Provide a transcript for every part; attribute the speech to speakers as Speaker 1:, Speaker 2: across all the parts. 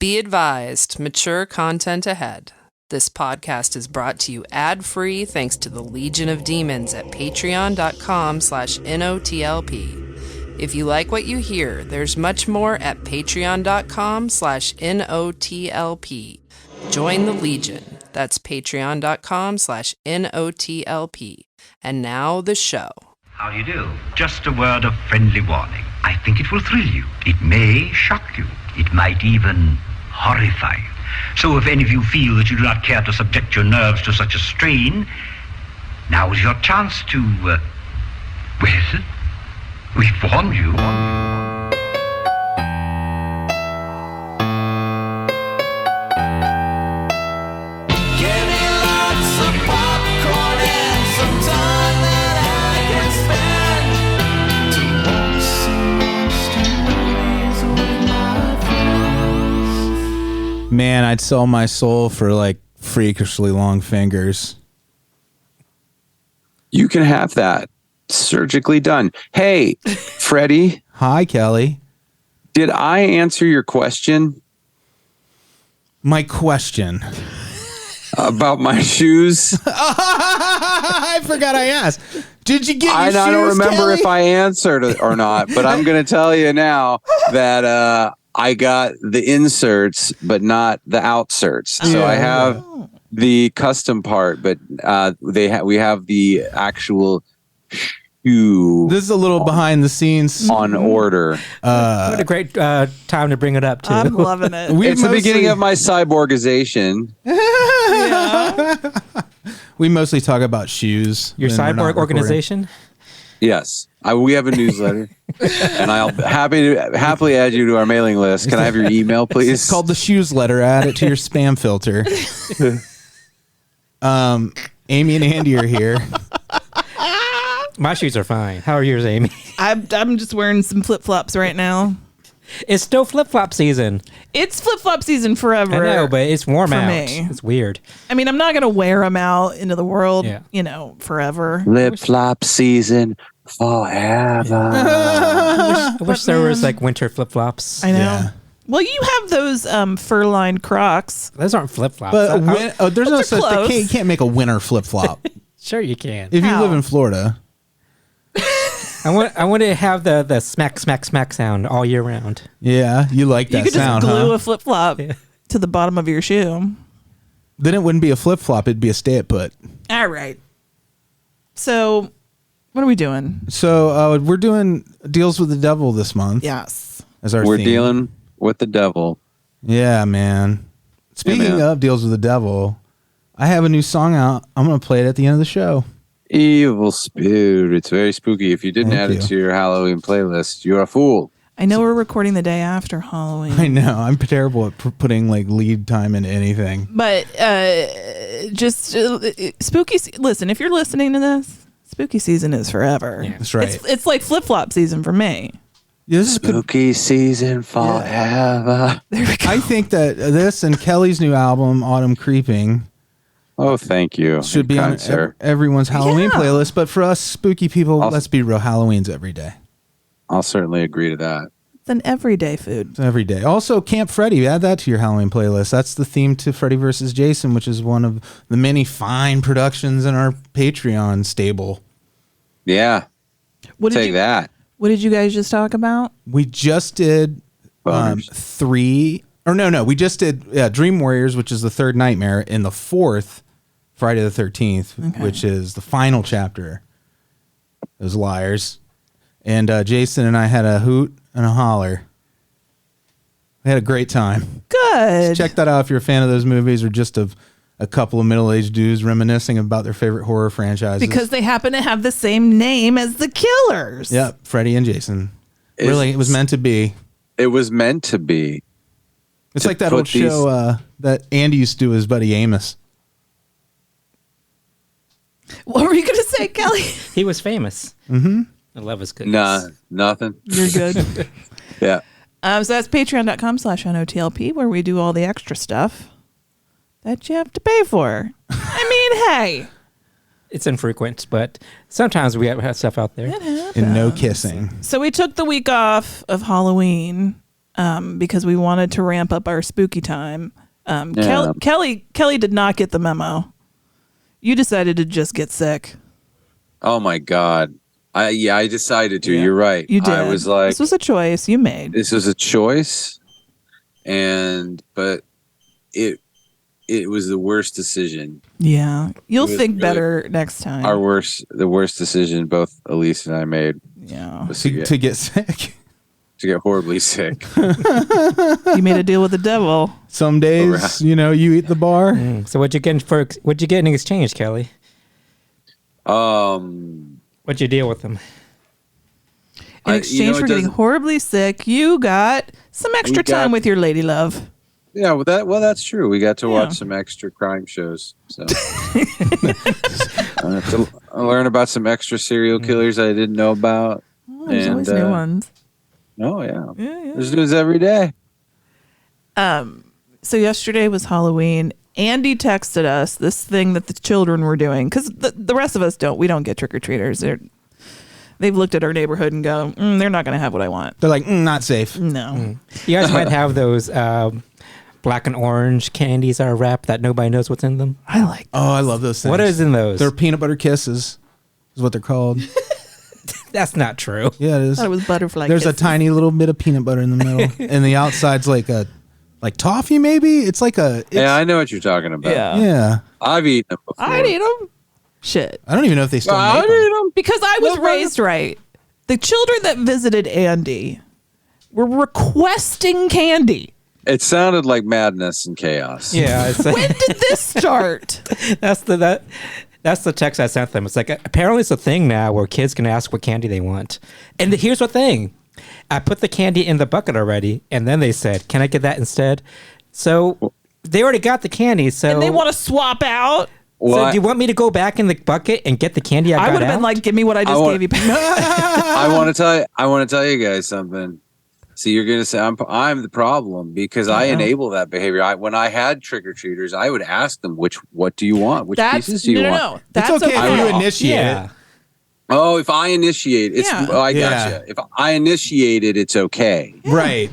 Speaker 1: Be advised, mature content ahead. This podcast is brought to you ad-free thanks to the Legion of Demons at patreon.com/NOTLP. If you like what you hear, there's much more at patreon.com/NOTLP. Join the Legion. That's patreon.com/NOTLP. And now the show.
Speaker 2: How do you do? Just a word of friendly warning. I think it will thrill you. It may shock you. It might even horrify you. So if any of you feel that you do not care to subject your nerves to such a strain, now is your chance to, well, we've warned you.
Speaker 3: Man, I'd sell my soul for like freakishly long fingers.
Speaker 4: You can have that surgically done. Hey, Freddie.
Speaker 3: Hi, Kelley.
Speaker 4: Did I answer your question?
Speaker 3: My question.
Speaker 4: About my shoes?
Speaker 3: I forgot I asked. Did you get your shoes,
Speaker 4: I don't remember
Speaker 3: Kelley?
Speaker 4: if I answered it or not, but I'm going to tell you now that I got the inserts, but not the outserts. So I have the custom part, but we have the actual shoe.
Speaker 3: This is a little behind the scenes
Speaker 4: on order.
Speaker 5: What a great time to bring it up, too.
Speaker 6: I'm loving it.
Speaker 4: It's the beginning of my cyborgization.
Speaker 3: We mostly talk about shoes.
Speaker 5: Your cyborg organization?
Speaker 4: Yes. We have a newsletter, and I'll happily add you to our mailing list. Can I have your email, please?
Speaker 3: It's called the Shoes Letter. Add it to your spam filter. Amy and Andy are here.
Speaker 5: My shoes are fine. How are yours, Amy?
Speaker 6: I'm just wearing some flip-flops right now.
Speaker 5: It's still flip-flop season.
Speaker 6: It's flip-flop season forever.
Speaker 5: I know, but it's warm
Speaker 6: for
Speaker 5: out.
Speaker 6: me.
Speaker 5: It's weird.
Speaker 6: I mean, I'm not going to wear them out into the world, forever.
Speaker 4: Flip-flop season forever.
Speaker 5: I wish there was like winter flip-flops.
Speaker 6: I know.
Speaker 3: Yeah.
Speaker 6: Well, you have those fur-lined Crocs.
Speaker 5: Those aren't flip-flops.
Speaker 3: But there's no such
Speaker 6: close.
Speaker 3: thing. You can't make a winter flip flop.
Speaker 5: Sure you can.
Speaker 3: If you
Speaker 6: How?
Speaker 3: live in Florida.
Speaker 5: I want to have the smack, smack, smack sound all year round.
Speaker 3: Yeah, you like that
Speaker 6: You could
Speaker 3: sound,
Speaker 6: just glue
Speaker 3: huh?
Speaker 6: a flip-flop to the bottom of your shoe.
Speaker 3: Then it wouldn't be a flip flop. It'd be a stay it put.
Speaker 6: All right. So, what are we doing?
Speaker 3: So we're doing Deals with the Devil this month.
Speaker 6: Yes.
Speaker 3: As our
Speaker 4: We're
Speaker 3: theme.
Speaker 4: dealing with the devil.
Speaker 3: Yeah, man. Speaking of Deals with the Devil, I have a new song out. I'm going to play it at the end of the show.
Speaker 4: Evil Spirit. It's very spooky. If you didn't
Speaker 3: Thank
Speaker 4: add it
Speaker 3: you.
Speaker 4: to your Halloween playlist, you're a fool.
Speaker 6: I know we're recording the day after Halloween.
Speaker 3: I know. I'm terrible at putting like lead time into anything.
Speaker 6: But spooky. Listen, if you're listening to this, spooky season is forever.
Speaker 5: Yeah.
Speaker 3: That's right.
Speaker 6: It's like flip flop season for me.
Speaker 3: Yeah, this is good.
Speaker 4: Spooky season forever.
Speaker 6: There we go.
Speaker 3: I think that this and Kelley's new album, Autumn Creeping,
Speaker 4: Oh, thank you.
Speaker 3: should be on
Speaker 4: sir.
Speaker 3: everyone's Halloween
Speaker 6: Yeah.
Speaker 3: playlist. But for us spooky people,
Speaker 4: I'll-
Speaker 3: let's be real. Halloween's every day.
Speaker 4: I'll certainly agree to that.
Speaker 6: It's an everyday food.
Speaker 3: It's every day. Also, Camp Freddy. Add that to your Halloween playlist. That's the theme to Freddy vs. Jason, which is one of the many fine productions in our Patreon stable.
Speaker 4: Yeah.
Speaker 6: What did
Speaker 4: Take
Speaker 6: you,
Speaker 4: that.
Speaker 6: What did you guys just talk about?
Speaker 3: We just did
Speaker 4: Boners.
Speaker 3: we just did Dream Warriors, which is the third nightmare, and the fourth Friday the 13th, which is the final chapter. Those liars. And Jason and I had a hoot and a holler. We had a great time.
Speaker 6: Good.
Speaker 3: Check that out if you're a fan of those movies or just of a couple of middle-aged dudes reminiscing about their favorite horror franchises.
Speaker 6: Because they happen to have the same name as the killers.
Speaker 3: Yep, Freddy and Jason. Really, it was meant to be.
Speaker 4: It was meant to be.
Speaker 3: It's
Speaker 4: to
Speaker 3: like that
Speaker 4: put
Speaker 3: old show that Andy used to do with his buddy Amos.
Speaker 6: What were you going to say, Kelley?
Speaker 5: He was famous. Mm-hmm. I love his cookies.
Speaker 4: Nah, nothing.
Speaker 6: You're good.
Speaker 4: Yeah.
Speaker 6: So that's patreon.com/NOTLP, where we do all the extra stuff that you have to pay for. I mean, hey.
Speaker 5: It's infrequent, but sometimes we have stuff out there.
Speaker 6: It happens.
Speaker 3: And no kissing.
Speaker 6: So we took the week off of Halloween because we wanted to ramp up our spooky time. Kelley did not get the memo. You decided to just get sick.
Speaker 4: Oh my God. I decided to.
Speaker 6: Yeah.
Speaker 4: You're right.
Speaker 6: You did.
Speaker 4: I was like,
Speaker 6: this was a choice you made.
Speaker 4: This was a choice, but it was the worst decision.
Speaker 6: Yeah, you'll think
Speaker 4: really
Speaker 6: better next time.
Speaker 4: The worst decision both Alise and I made.
Speaker 6: Yeah,
Speaker 4: was
Speaker 3: to get sick.
Speaker 4: To get horribly sick.
Speaker 6: You made a deal with the devil.
Speaker 3: Some days, you eat the bar.
Speaker 5: So what'd you get in exchange, Kelley? What'd you deal with them?
Speaker 6: In exchange for getting horribly sick, you got some extra time with your lady love.
Speaker 4: Yeah, well, that's true. We got to watch some extra crime shows. So I have to learn about some extra serial killers I didn't know about.
Speaker 6: Oh, there's always new ones.
Speaker 4: Oh yeah. There's news every day.
Speaker 6: So yesterday was Halloween. Andy texted us this thing that the children were doing because the rest of us don't. We don't get trick-or-treaters. They've looked at our neighborhood and go, they're not going to have what I want.
Speaker 3: They're like, not safe.
Speaker 6: No.
Speaker 5: You guys might have those black and orange candies that are wrapped that nobody knows what's in them.
Speaker 6: I like those.
Speaker 3: Oh, I love those things.
Speaker 5: What is in those?
Speaker 3: They're peanut butter kisses is what they're called.
Speaker 5: That's not true.
Speaker 3: Yeah, it is.
Speaker 6: I thought it was butterfly
Speaker 3: There's
Speaker 6: kisses.
Speaker 3: a tiny little bit of peanut butter in the middle. And the outside's like toffee, maybe? It's like
Speaker 4: yeah, I know what you're talking about.
Speaker 3: Yeah.
Speaker 4: I've eaten them before.
Speaker 6: I'd eat them. Shit.
Speaker 3: I don't even know if they still make them.
Speaker 6: Because I was raised right. The children that visited Andy were requesting candy.
Speaker 4: It sounded like madness and chaos.
Speaker 5: Yeah.
Speaker 6: When did this start?
Speaker 5: That's the text I sent them. It's like, apparently it's a thing now where kids can ask what candy they want. And here's the thing. I put the candy in the bucket already, and then they said, can I get that instead? So they already got the candy. So
Speaker 6: And they want to swap out?
Speaker 5: So do you want me to go back in the bucket and get the candy I got
Speaker 6: would have been like, give me what I just gave you.
Speaker 4: I want to tell you guys something. See, you're going to say I'm the problem because I enable that behavior. When I had trick-or-treaters, I would ask them, what do you want? Which pieces do you want?
Speaker 6: No. That's
Speaker 3: it's okay if you initiate it.
Speaker 4: Oh, if I initiate, I gotcha. If I initiate it, it's okay.
Speaker 3: Yeah. Right.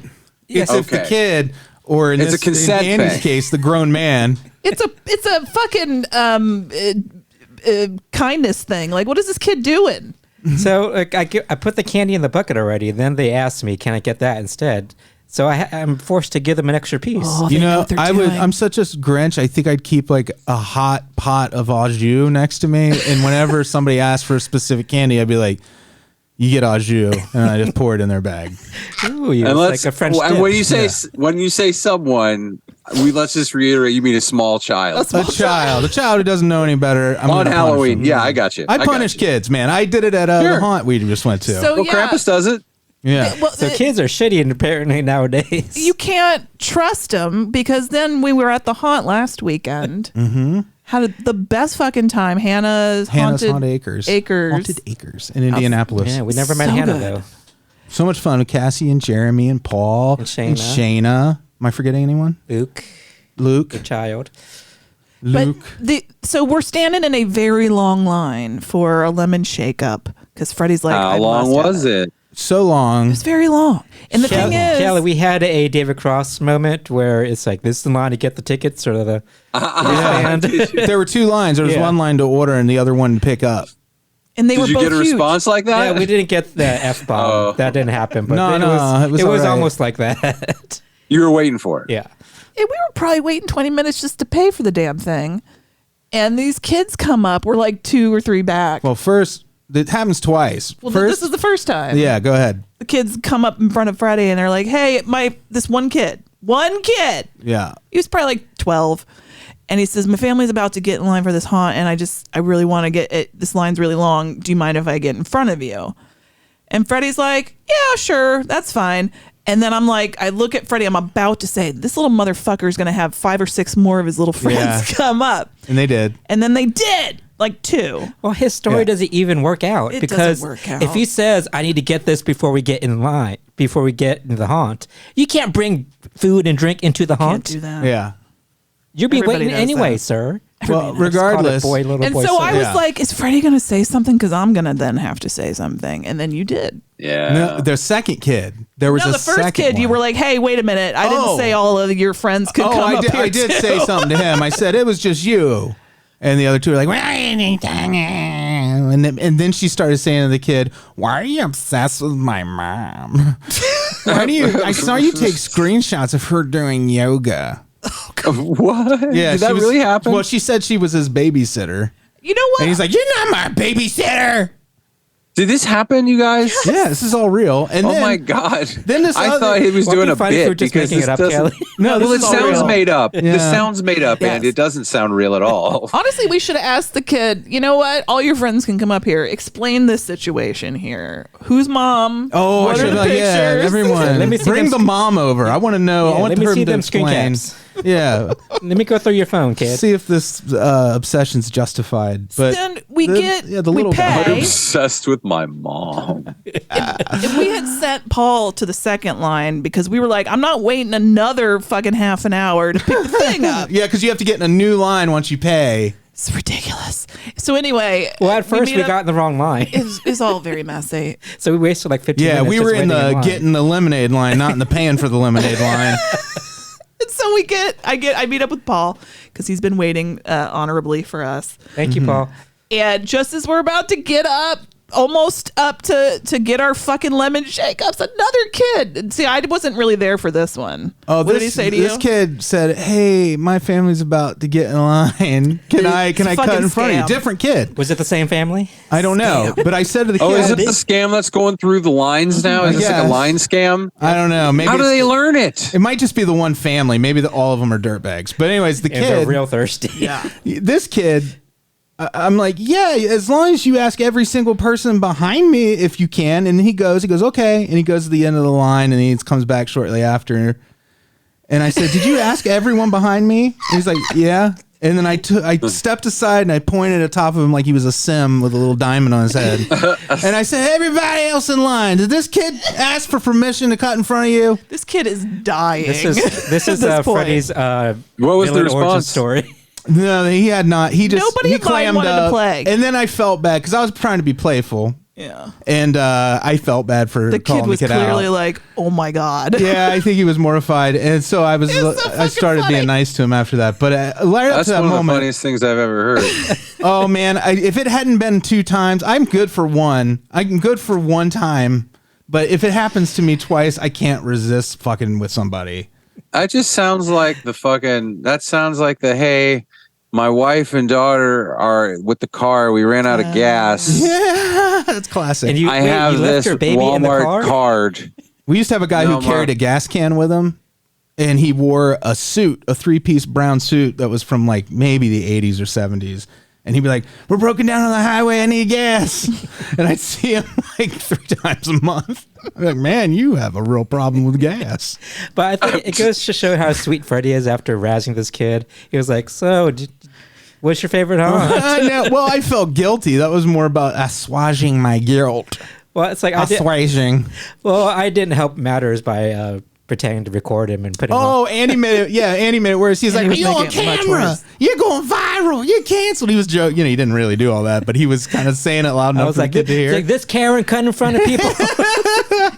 Speaker 3: It's if the kid, or in Andy's case, the grown man.
Speaker 6: It's a fucking kindness thing. Like, what is this kid doing?
Speaker 5: So like, I put the candy in the bucket already. Then they asked me, can I get that instead? So I'm forced to give them an extra piece.
Speaker 6: Oh,
Speaker 3: I'm such a Grinch. I think I'd keep like a hot pot of au jus next to me, and whenever somebody asks for a specific candy, I'd be like, "You get au jus," and I just pour it in their bag.
Speaker 5: Ooh, it's like a French dip.
Speaker 4: And when you say someone, let's just reiterate, you mean a small child.
Speaker 3: A child who doesn't know any better.
Speaker 4: On Halloween, I got you.
Speaker 3: I punish kids, man. I did it at the haunt we just went to.
Speaker 6: So,
Speaker 4: Krampus does it.
Speaker 3: Yeah.
Speaker 5: So kids are shitty apparently nowadays.
Speaker 6: You can't trust them because then we were at the haunt last weekend. Had the best fucking time. Hannah's Haunted Acres.
Speaker 3: Haunted Acres in Indianapolis.
Speaker 5: Yeah, we never met Hannah though.
Speaker 3: So much fun with Cassie and Jeremy and Paul and Shayna. Am I forgetting anyone?
Speaker 5: Luke.
Speaker 3: The
Speaker 5: child.
Speaker 3: Luke.
Speaker 6: So we're standing in a very long line for a lemon shake-up because Freddie's like,
Speaker 4: how long was it?
Speaker 3: So long.
Speaker 6: It was very long. And the thing is,
Speaker 5: Kelley, we had a David Krause moment where it's like, this is the line to get the tickets or the band.
Speaker 3: There were two lines. There was one line to order and the other one to pick up.
Speaker 6: And they
Speaker 4: Did
Speaker 6: were
Speaker 4: you
Speaker 6: both
Speaker 4: get a
Speaker 6: huge.
Speaker 4: response like that?
Speaker 5: Yeah, we didn't get the F-bomb. That didn't happen. But it was
Speaker 3: right.
Speaker 5: almost like that.
Speaker 4: You were waiting for it.
Speaker 5: Yeah.
Speaker 6: And we were probably waiting 20 minutes just to pay for the damn thing. And these kids come up. We're like 2 or 3 back.
Speaker 3: Well, first, it happens twice.
Speaker 6: Well, this is the first time.
Speaker 3: Yeah, go ahead.
Speaker 6: The kids come up in front of Freddie and they're like, hey, this one kid.
Speaker 3: Yeah.
Speaker 6: He was probably like 12. And he says, my family's about to get in line for this haunt. And I really want to get it. This line's really long. Do you mind if I get in front of you? And Freddie's like, yeah, sure. That's fine. And then I'm like, I look at Freddie. I'm about to say, this little motherfucker is going to have 5 or 6 more of his little friends come up.
Speaker 3: And they did.
Speaker 6: And then they did. Like 2.
Speaker 5: Well, his story doesn't even work out.
Speaker 6: It
Speaker 5: because
Speaker 6: doesn't work out.
Speaker 5: If he says, I need to get this before we get in line, before we get into the haunt, you can't bring food and drink into the haunt.
Speaker 6: Can't do that.
Speaker 3: Yeah.
Speaker 5: You'll be
Speaker 6: Everybody
Speaker 5: waiting
Speaker 6: does
Speaker 5: anyway,
Speaker 6: that.
Speaker 5: sir.
Speaker 3: Well, regardless.
Speaker 6: And so I was like, is Freddie going to say something? Because I'm going to then have to say something. And then you did.
Speaker 4: Yeah.
Speaker 3: No, the second kid. There was
Speaker 6: the first kid, you were like, hey, wait a minute. I didn't say all of your friends could come up here
Speaker 3: I did
Speaker 6: too.
Speaker 3: say something to him. I said, it was just you. And the other two were like, and then she started saying to the kid, why are you obsessed with my mom? I saw you take screenshots of her doing yoga.
Speaker 4: What?
Speaker 3: Yeah,
Speaker 4: Did that really happen?
Speaker 3: Well, she said she was his babysitter.
Speaker 6: You know what?
Speaker 3: And he's like, you're not my babysitter.
Speaker 4: Did this happen, you guys?
Speaker 3: Yeah, this is all real. And
Speaker 4: Oh
Speaker 3: then,
Speaker 4: my God.
Speaker 3: Then this
Speaker 4: I
Speaker 3: other-
Speaker 4: thought he was
Speaker 5: Won't
Speaker 4: doing
Speaker 5: be
Speaker 4: a
Speaker 5: funny if we're
Speaker 4: bit
Speaker 5: just
Speaker 4: because
Speaker 5: making
Speaker 4: this
Speaker 5: it up,
Speaker 4: doesn't.
Speaker 5: Kelley.
Speaker 3: No,
Speaker 4: Well,
Speaker 3: this
Speaker 4: it
Speaker 3: is all
Speaker 4: sounds
Speaker 3: real.
Speaker 4: made up.
Speaker 3: Yeah.
Speaker 4: This sounds made up,
Speaker 6: Yes.
Speaker 4: and it doesn't sound real at all.
Speaker 6: Honestly, we should have asked the kid, you know what? All your friends can come up here. Explain this situation here. Who's mom?
Speaker 3: Oh,
Speaker 6: What
Speaker 3: I
Speaker 6: are
Speaker 3: should
Speaker 6: the
Speaker 3: like, yeah,
Speaker 6: pictures?
Speaker 3: everyone.
Speaker 5: Let me see
Speaker 3: Bring
Speaker 5: them
Speaker 3: the mom over. I want to know.
Speaker 5: Yeah,
Speaker 3: I want
Speaker 5: let me
Speaker 3: her
Speaker 5: see
Speaker 3: to
Speaker 5: them screen
Speaker 3: explain.
Speaker 5: caps.
Speaker 3: Yeah.
Speaker 5: Let me go through your phone, kid.
Speaker 3: See if this obsession's justified. But
Speaker 6: Then we
Speaker 3: the
Speaker 6: we
Speaker 3: little guy.
Speaker 6: pay.
Speaker 4: I'm obsessed with my mom.
Speaker 6: If we had sent Paul to the second line because we were like, I'm not waiting another fucking half an hour to pick the thing up.
Speaker 3: Yeah, because you have to get in a new line once you pay.
Speaker 6: It's ridiculous. So anyway,
Speaker 5: Well, at first we
Speaker 6: meet up-
Speaker 5: got in the wrong line.
Speaker 6: It's all very messy.
Speaker 5: So we wasted like 15
Speaker 3: Yeah,
Speaker 5: minutes.
Speaker 3: we
Speaker 5: just
Speaker 3: were in
Speaker 5: waiting
Speaker 3: the
Speaker 5: line.
Speaker 3: getting the lemonade line, not in the paying for the lemonade line.
Speaker 6: And so I meet up with Paul because he's been waiting honorably for us.
Speaker 5: Thank you, Paul.
Speaker 6: And just as we're about to get up, almost up to get our fucking lemon shake-ups, another kid. And see, I wasn't really there for this one.
Speaker 3: Oh,
Speaker 6: what did he say to you?
Speaker 3: This kid said, "Hey, my family's about to get in line. Can I
Speaker 6: It's a
Speaker 3: cut
Speaker 6: fucking
Speaker 3: in front of you?"
Speaker 6: scam.
Speaker 3: Different kid.
Speaker 5: Was it the same family?
Speaker 3: I don't know, but I said to the kid,
Speaker 4: Oh, is it the scam that's going through the lines now? Is this like a
Speaker 3: guess.
Speaker 4: line scam?
Speaker 3: I don't know. Maybe
Speaker 4: How do
Speaker 3: it's-
Speaker 4: they learn it?
Speaker 3: It might just be the one family. Maybe all of them are dirtbags. But anyways, the
Speaker 5: And they're
Speaker 3: kid,
Speaker 5: real thirsty.
Speaker 6: Yeah.
Speaker 3: this kid, I'm like, yeah, as long as you ask every single person behind me if you can. And he goes, okay. And he goes to the end of the line and he comes back shortly after. And I said, did you ask everyone behind me? And he's like, yeah. And then I stepped aside and I pointed at top of him like he was a sim with a little diamond on his head. And I said, everybody else in line, did this kid ask for permission to cut in front of you?
Speaker 6: This kid is dying.
Speaker 5: This is
Speaker 6: at this point.
Speaker 5: Freddie's
Speaker 4: What was the
Speaker 5: villain origin
Speaker 4: response?
Speaker 5: story.
Speaker 3: No, he had not. He just
Speaker 6: Nobody
Speaker 3: he
Speaker 6: in line
Speaker 3: clammed
Speaker 6: wanted to
Speaker 3: up.
Speaker 6: play.
Speaker 3: And then I felt bad because I was trying to be playful.
Speaker 6: Yeah.
Speaker 3: And I felt bad for
Speaker 6: The kid
Speaker 3: calling
Speaker 6: was
Speaker 3: the kid
Speaker 6: clearly
Speaker 3: out.
Speaker 6: like, oh my God.
Speaker 3: Yeah, I think he was mortified, and so I was.
Speaker 6: It's so
Speaker 3: I
Speaker 6: fucking
Speaker 3: started
Speaker 6: funny.
Speaker 3: being nice to him after that. But right up
Speaker 4: That's
Speaker 3: to that
Speaker 4: one of the
Speaker 3: moment,
Speaker 4: funniest things I've ever heard.
Speaker 3: oh man, if it hadn't been 2 times, I'm good for one. I'm good for one time, but if it happens to me twice, I can't resist fucking with somebody.
Speaker 4: That just sounds like that sounds like hey, my wife and daughter are with the car. We ran out of gas.
Speaker 3: Yeah, that's classic.
Speaker 5: And you,
Speaker 4: I
Speaker 5: wait,
Speaker 4: have
Speaker 5: you left
Speaker 4: this
Speaker 5: your baby in the
Speaker 4: Walmart
Speaker 5: car?
Speaker 4: card.
Speaker 3: We used to have a guy
Speaker 4: No,
Speaker 3: who carried
Speaker 4: Mark.
Speaker 3: a gas can with him, and he wore a suit, a 3-piece brown suit that was from like maybe the 80s or 70s. And he'd be like, "We're broken down on the highway. I need gas." And I'd see him like 3 times a month. I'm like, "Man, you have a real problem with gas."
Speaker 5: But I think it goes to show how sweet Freddie is after razzing this kid. He was like, so, what's your favorite haunt?
Speaker 3: I know. Well, I felt guilty. That was more about assuaging my guilt.
Speaker 5: Well, it's like,
Speaker 3: Assuaging.
Speaker 5: I didn't help matters by pretending to record him and put him on.
Speaker 3: Oh, Andy made it. Yeah, Andy made it worse. He's
Speaker 6: And
Speaker 3: like,
Speaker 6: he
Speaker 3: "You're
Speaker 6: was
Speaker 3: on
Speaker 6: making it much
Speaker 3: camera.
Speaker 6: worse.
Speaker 3: You're going viral. You're canceled." He was joking. You know, he didn't really do all that, but he was kind of saying it loud
Speaker 5: I
Speaker 3: enough
Speaker 5: was
Speaker 3: for
Speaker 5: like,
Speaker 3: the kid to hear.
Speaker 5: this Karen cut in front of people.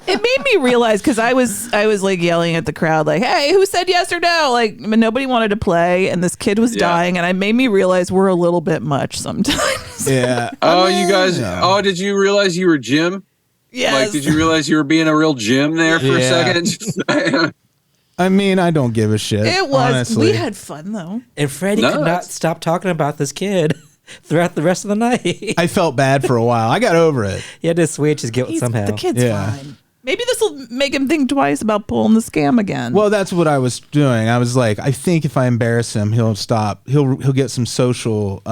Speaker 6: It made me realize because I was like yelling at the crowd like, "Hey, who said yes or no?" Like nobody wanted to play, and this kid was
Speaker 4: Yeah.
Speaker 6: dying, and it made me realize we're a little bit much sometimes.
Speaker 3: Yeah.
Speaker 4: Oh, you guys. Oh, did you realize you were Jim?
Speaker 6: Yes.
Speaker 4: Like, did you realize you were being a real Jim there for
Speaker 3: Yeah.
Speaker 4: a second?
Speaker 3: I mean, I don't give a shit.
Speaker 6: It was.
Speaker 3: honestly.
Speaker 6: We had fun though.
Speaker 5: And Freddie
Speaker 4: No,
Speaker 5: could not
Speaker 4: that's-
Speaker 5: stop talking about this kid throughout the rest of the night.
Speaker 3: I felt bad for a while. I got over it.
Speaker 5: He had to switch his guilt somehow.
Speaker 6: The kid's
Speaker 3: Yeah.
Speaker 6: fine. Maybe this will make him think twice about pulling the scam again.
Speaker 3: Well, that's what I was doing. I was like, I think if I embarrass him, he'll stop. He'll get some social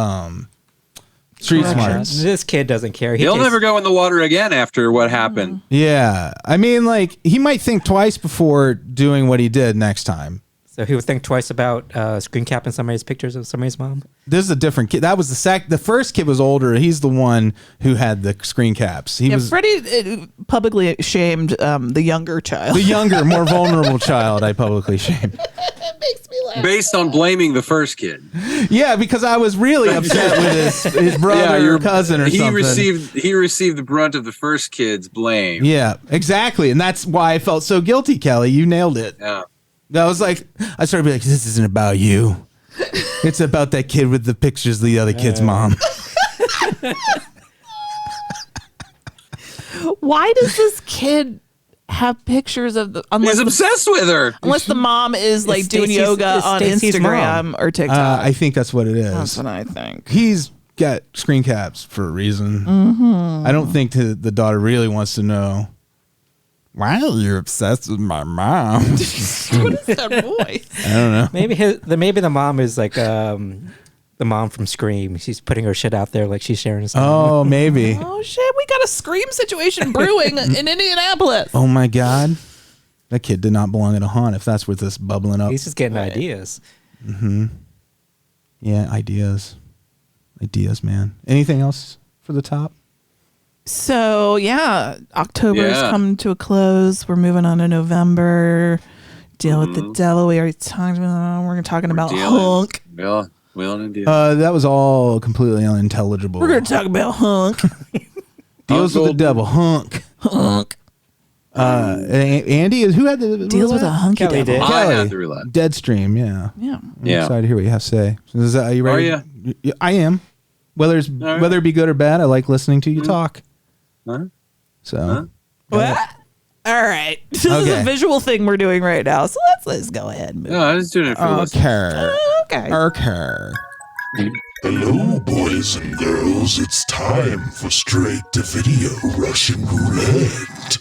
Speaker 3: street smarts.
Speaker 5: This kid doesn't care.
Speaker 4: He'll
Speaker 5: takes-
Speaker 4: never go in the water again after what happened.
Speaker 3: Yeah. I mean, like, he might think twice before doing what he did next time.
Speaker 5: So he would think twice about screen capping somebody's pictures of somebody's mom.
Speaker 3: This is a different kid. That was the first kid was older. He's the one who had the screen caps. He was
Speaker 6: Freddie publicly shamed the younger child.
Speaker 3: the younger, more vulnerable child. I publicly shamed.
Speaker 6: It makes me
Speaker 4: Based on blaming the first kid.
Speaker 3: Yeah, because I was really upset with his brother or cousin or something.
Speaker 4: He received the brunt of the first kid's blame.
Speaker 3: Yeah, exactly. And that's why I felt so guilty, Kelley. You nailed it.
Speaker 4: Yeah.
Speaker 3: I was like, I started being like, this isn't about you. It's about that kid with the pictures of the other kid's mom.
Speaker 6: Why does this kid have pictures of the?
Speaker 4: He's obsessed with her.
Speaker 6: Unless the mom is like doing yoga on Instagram or TikTok.
Speaker 3: I think that's what it is.
Speaker 6: That's what I think.
Speaker 3: He's got screen caps for a reason.
Speaker 6: Mm-hmm.
Speaker 3: I don't think the daughter really wants to know. Why are you obsessed with my mom?
Speaker 6: What is that voice?
Speaker 3: I don't know.
Speaker 5: Maybe the mom is like the mom from Scream. She's putting her shit out there like she's sharing something.
Speaker 3: Oh, maybe.
Speaker 6: Oh shit, we got a Scream situation brewing in Indianapolis.
Speaker 3: Oh my God. That kid did not belong at a haunt if that's what's this bubbling up.
Speaker 5: He's just getting ideas.
Speaker 3: Mm-hmm. Yeah, ideas. Ideas, man. Anything else for the top?
Speaker 6: So yeah, October's come to a close. We're moving on to November. Deal with the devil. We already talked about. We're talking about Hunk.
Speaker 4: Yeah, and deal.
Speaker 3: That was all completely unintelligible.
Speaker 6: We're gonna talk about Hunk.
Speaker 3: Deals with the devil. Hunk. Andy, who had the
Speaker 6: deals with a hunky
Speaker 5: Kelley
Speaker 6: devil?
Speaker 5: did.
Speaker 4: I had the roulette.
Speaker 3: Deadstream, yeah.
Speaker 6: Yeah.
Speaker 3: I'm excited to hear what you have to say. Are you ready?
Speaker 4: Are
Speaker 3: you? I am. Whether it be good or bad, I like listening to you talk.
Speaker 4: Huh?
Speaker 3: So.
Speaker 6: What? All right. This is a visual thing we're doing right now. So let's go ahead and move.
Speaker 4: No, I was doing it for listeners.
Speaker 3: Okay.
Speaker 7: Hello, boys and girls. It's time for straight to video Russian roulette.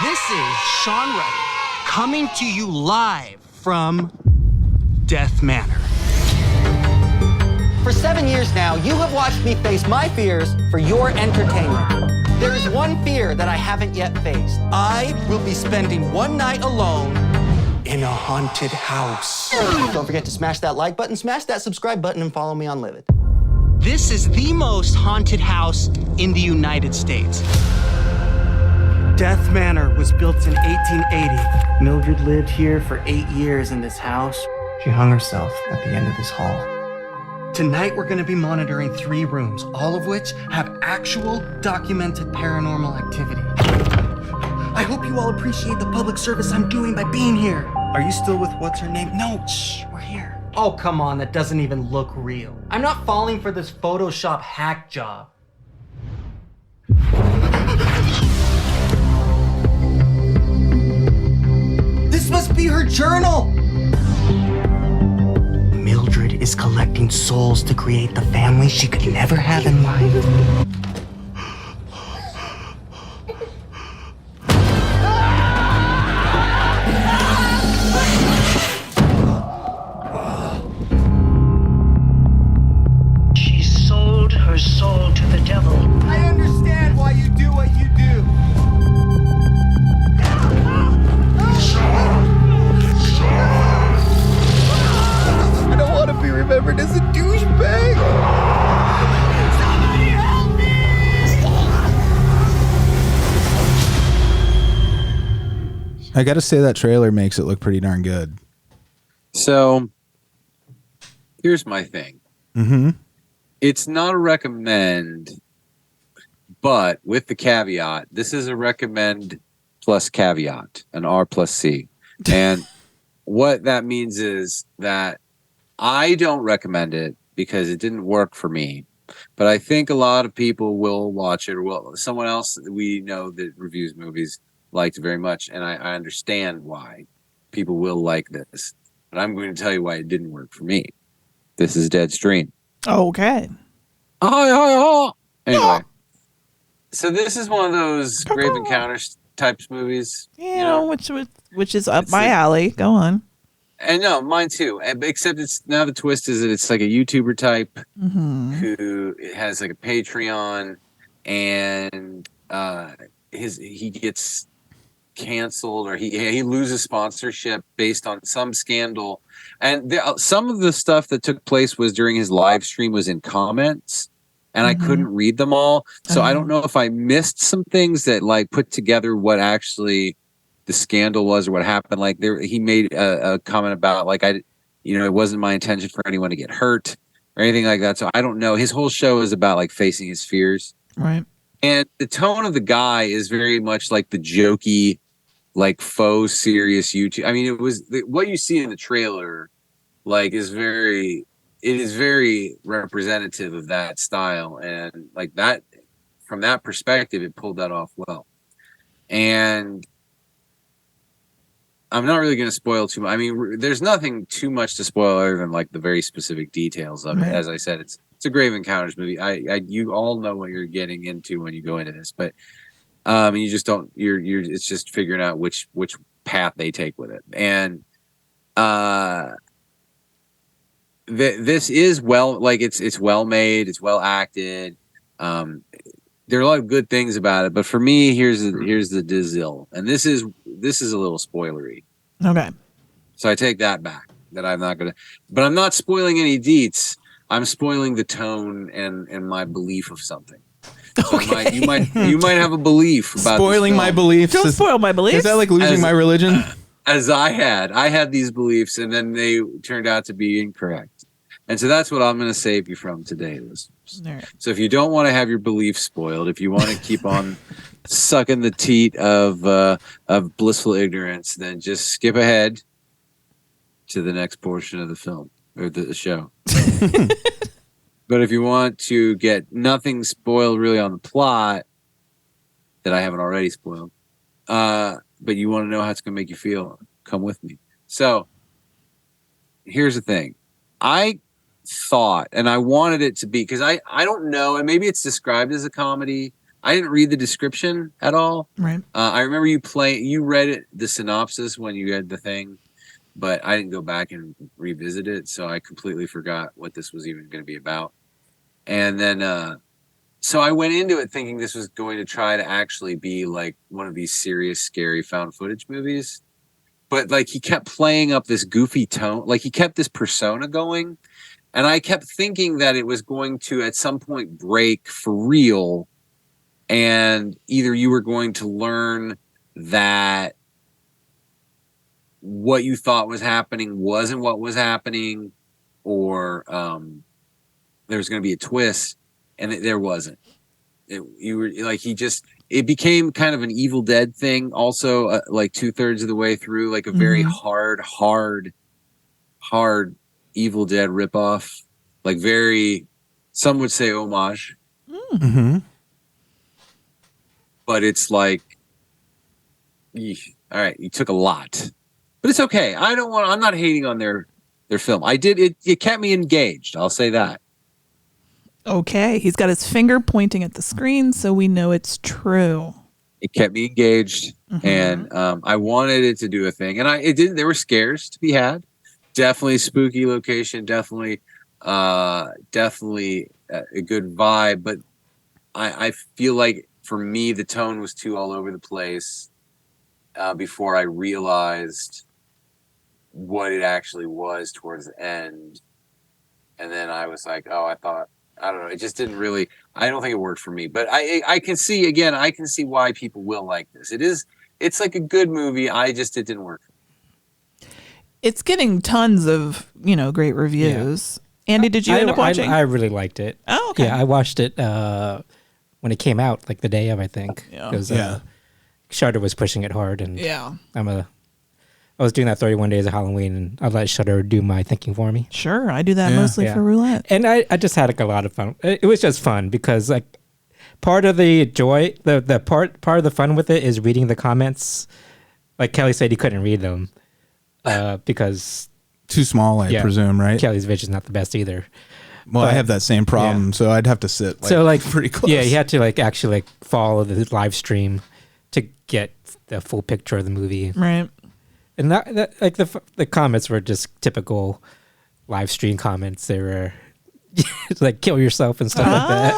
Speaker 8: This is Sean Ruddy coming to you live from Death Manor. For 7 years now, you have watched me face my fears for your entertainment. There is one fear that I haven't yet faced. I will be spending one night alone in a haunted house. Don't forget to smash that like button, smash that subscribe button, and follow me on Livid. This is the most haunted house in the United States. Death Manor was built in 1880. Mildred lived here for 8 years in this house. She hung herself at the end of this hall. Tonight, we're gonna be monitoring 3 rooms, all of which have actual documented paranormal activity. I hope you all appreciate the public service I'm doing by being here. Are you still with what's her name? No, shh, we're here. Oh, come on, that doesn't even look real. I'm not falling for this Photoshop hack job. This must be her journal! Mildred is collecting souls to create the family she could never have in life.
Speaker 9: She sold her soul to the devil.
Speaker 8: I understand why you do what you do. I don't want to be remembered as a douchebag. Somebody help me!
Speaker 3: I got to say that trailer makes it look pretty darn good.
Speaker 4: So, here's my thing.
Speaker 3: Mm-hmm.
Speaker 4: It's not a recommend, but with the caveat, this is a recommend plus caveat, an R plus C. And what that means is that I don't recommend it because it didn't work for me. But I think a lot of people will watch it, or someone else that we know that reviews movies liked it very much. And I understand why people will like this. But I'm going to tell you why it didn't work for me. This is Deadstream.
Speaker 6: Okay.
Speaker 4: Anyway, so this is one of those Grave Encounters types movies.
Speaker 6: Yeah, which is up my alley. Go on.
Speaker 4: And no, mine too. Except it's now the twist is that it's like a YouTuber type who has like a Patreon, and he gets canceled or he loses sponsorship based on some scandal. And some of the stuff that took place was during his live stream was in comments. and I couldn't read them all. So I don't know if I missed some things that like put together what actually the scandal was or what happened. Like he made a comment about like it wasn't my intention for anyone to get hurt or anything like that. So I don't know. His whole show is about like facing his fears.
Speaker 6: Right.
Speaker 4: And the tone of the guy is very much like the jokey, like faux serious YouTube. I mean, it was what you see in the trailer, like is very representative of that style. And like that, from that perspective, it pulled that off well. And I'm not really going to spoil too much. I mean, there's nothing too much to spoil other than like the very specific details of it. As I said, it's a Grave Encounters movie. You all know what you're getting into when you go into this, but you just don't. It's just figuring out which path they take with it. And this is it's well made. It's well acted. There are a lot of good things about it, but for me, here's the dizzle, and this is a little spoilery.
Speaker 6: Okay.
Speaker 4: So I take that back. That I'm not gonna, but I'm not spoiling any deets. I'm spoiling the tone and my belief of something. So
Speaker 6: Okay.
Speaker 4: you might have a belief about
Speaker 3: spoiling my beliefs.
Speaker 6: Don't spoil my beliefs.
Speaker 3: Is that like losing my religion?
Speaker 4: As I had these beliefs, and then they turned out to be incorrect. And so that's what I'm going to save you from today, listeners.
Speaker 6: All right.
Speaker 4: So if you don't want to have your beliefs spoiled, if you want to keep on sucking the teat of blissful ignorance, then just skip ahead to the next portion of the film or the show. But if you want to get nothing spoiled really on the plot that I haven't already spoiled, but you want to know how it's going to make you feel, come with me. So here's the thing. I thought, and I wanted it to be, because I don't know, and maybe it's described as a comedy. I didn't read the description at all.
Speaker 6: Right.
Speaker 4: I remember you read the synopsis when you had the thing, but I didn't go back and revisit it, so I completely forgot what this was even going to be about. And then, so I went into it thinking this was going to try to actually be like one of these serious, scary found footage movies. But like he kept playing up this goofy tone, like he kept this persona going. And I kept thinking that it was going to at some point break for real. And either you were going to learn that what you thought was happening wasn't what was happening, or there was going to be a twist, and there wasn't. It became kind of an Evil Dead thing. Also, like 2/3 of the way through, like a very hard Evil Dead ripoff, like very, some would say homage.
Speaker 3: Mm-hmm.
Speaker 4: But it's like, all right, you took a lot, but it's okay. I'm not hating on their film. It kept me engaged. I'll say that.
Speaker 6: Okay. He's got his finger pointing at the screen, so we know it's true.
Speaker 4: It kept me engaged, and I wanted it to do a thing, and it didn't. There were scares to be had. Definitely spooky location. Definitely a good vibe. But I feel like for me, the tone was too all over the place before I realized what it actually was towards the end. And then I was like, I don't know. It just didn't really, I don't think it worked for me. But I can see why people will like this. It's like a good movie. It didn't work.
Speaker 6: It's getting tons of, great reviews. Yeah. Andy, did you end up watching?
Speaker 5: I really liked it.
Speaker 6: Oh, okay.
Speaker 5: Yeah, I watched it when it came out, like the day of, I think. Because Shudder was pushing it hard, and I was doing that 31 Days of Halloween, and I let Shudder do my thinking for me.
Speaker 6: Sure, I do that mostly for roulette.
Speaker 5: And I just had like a lot of fun. It was just fun because like part of the joy, the part of the fun with it is reading the comments. Like Kelley said, he couldn't read them. Because
Speaker 3: too small, I presume, right?
Speaker 5: Kelley's vision's not the best either.
Speaker 3: Well, I have that same problem, so I'd have to sit pretty close.
Speaker 5: Yeah, you had to actually follow the live stream to get the full picture of the movie,
Speaker 6: right?
Speaker 5: And that like the comments were just typical live stream comments. They were like kill yourself and stuff like that.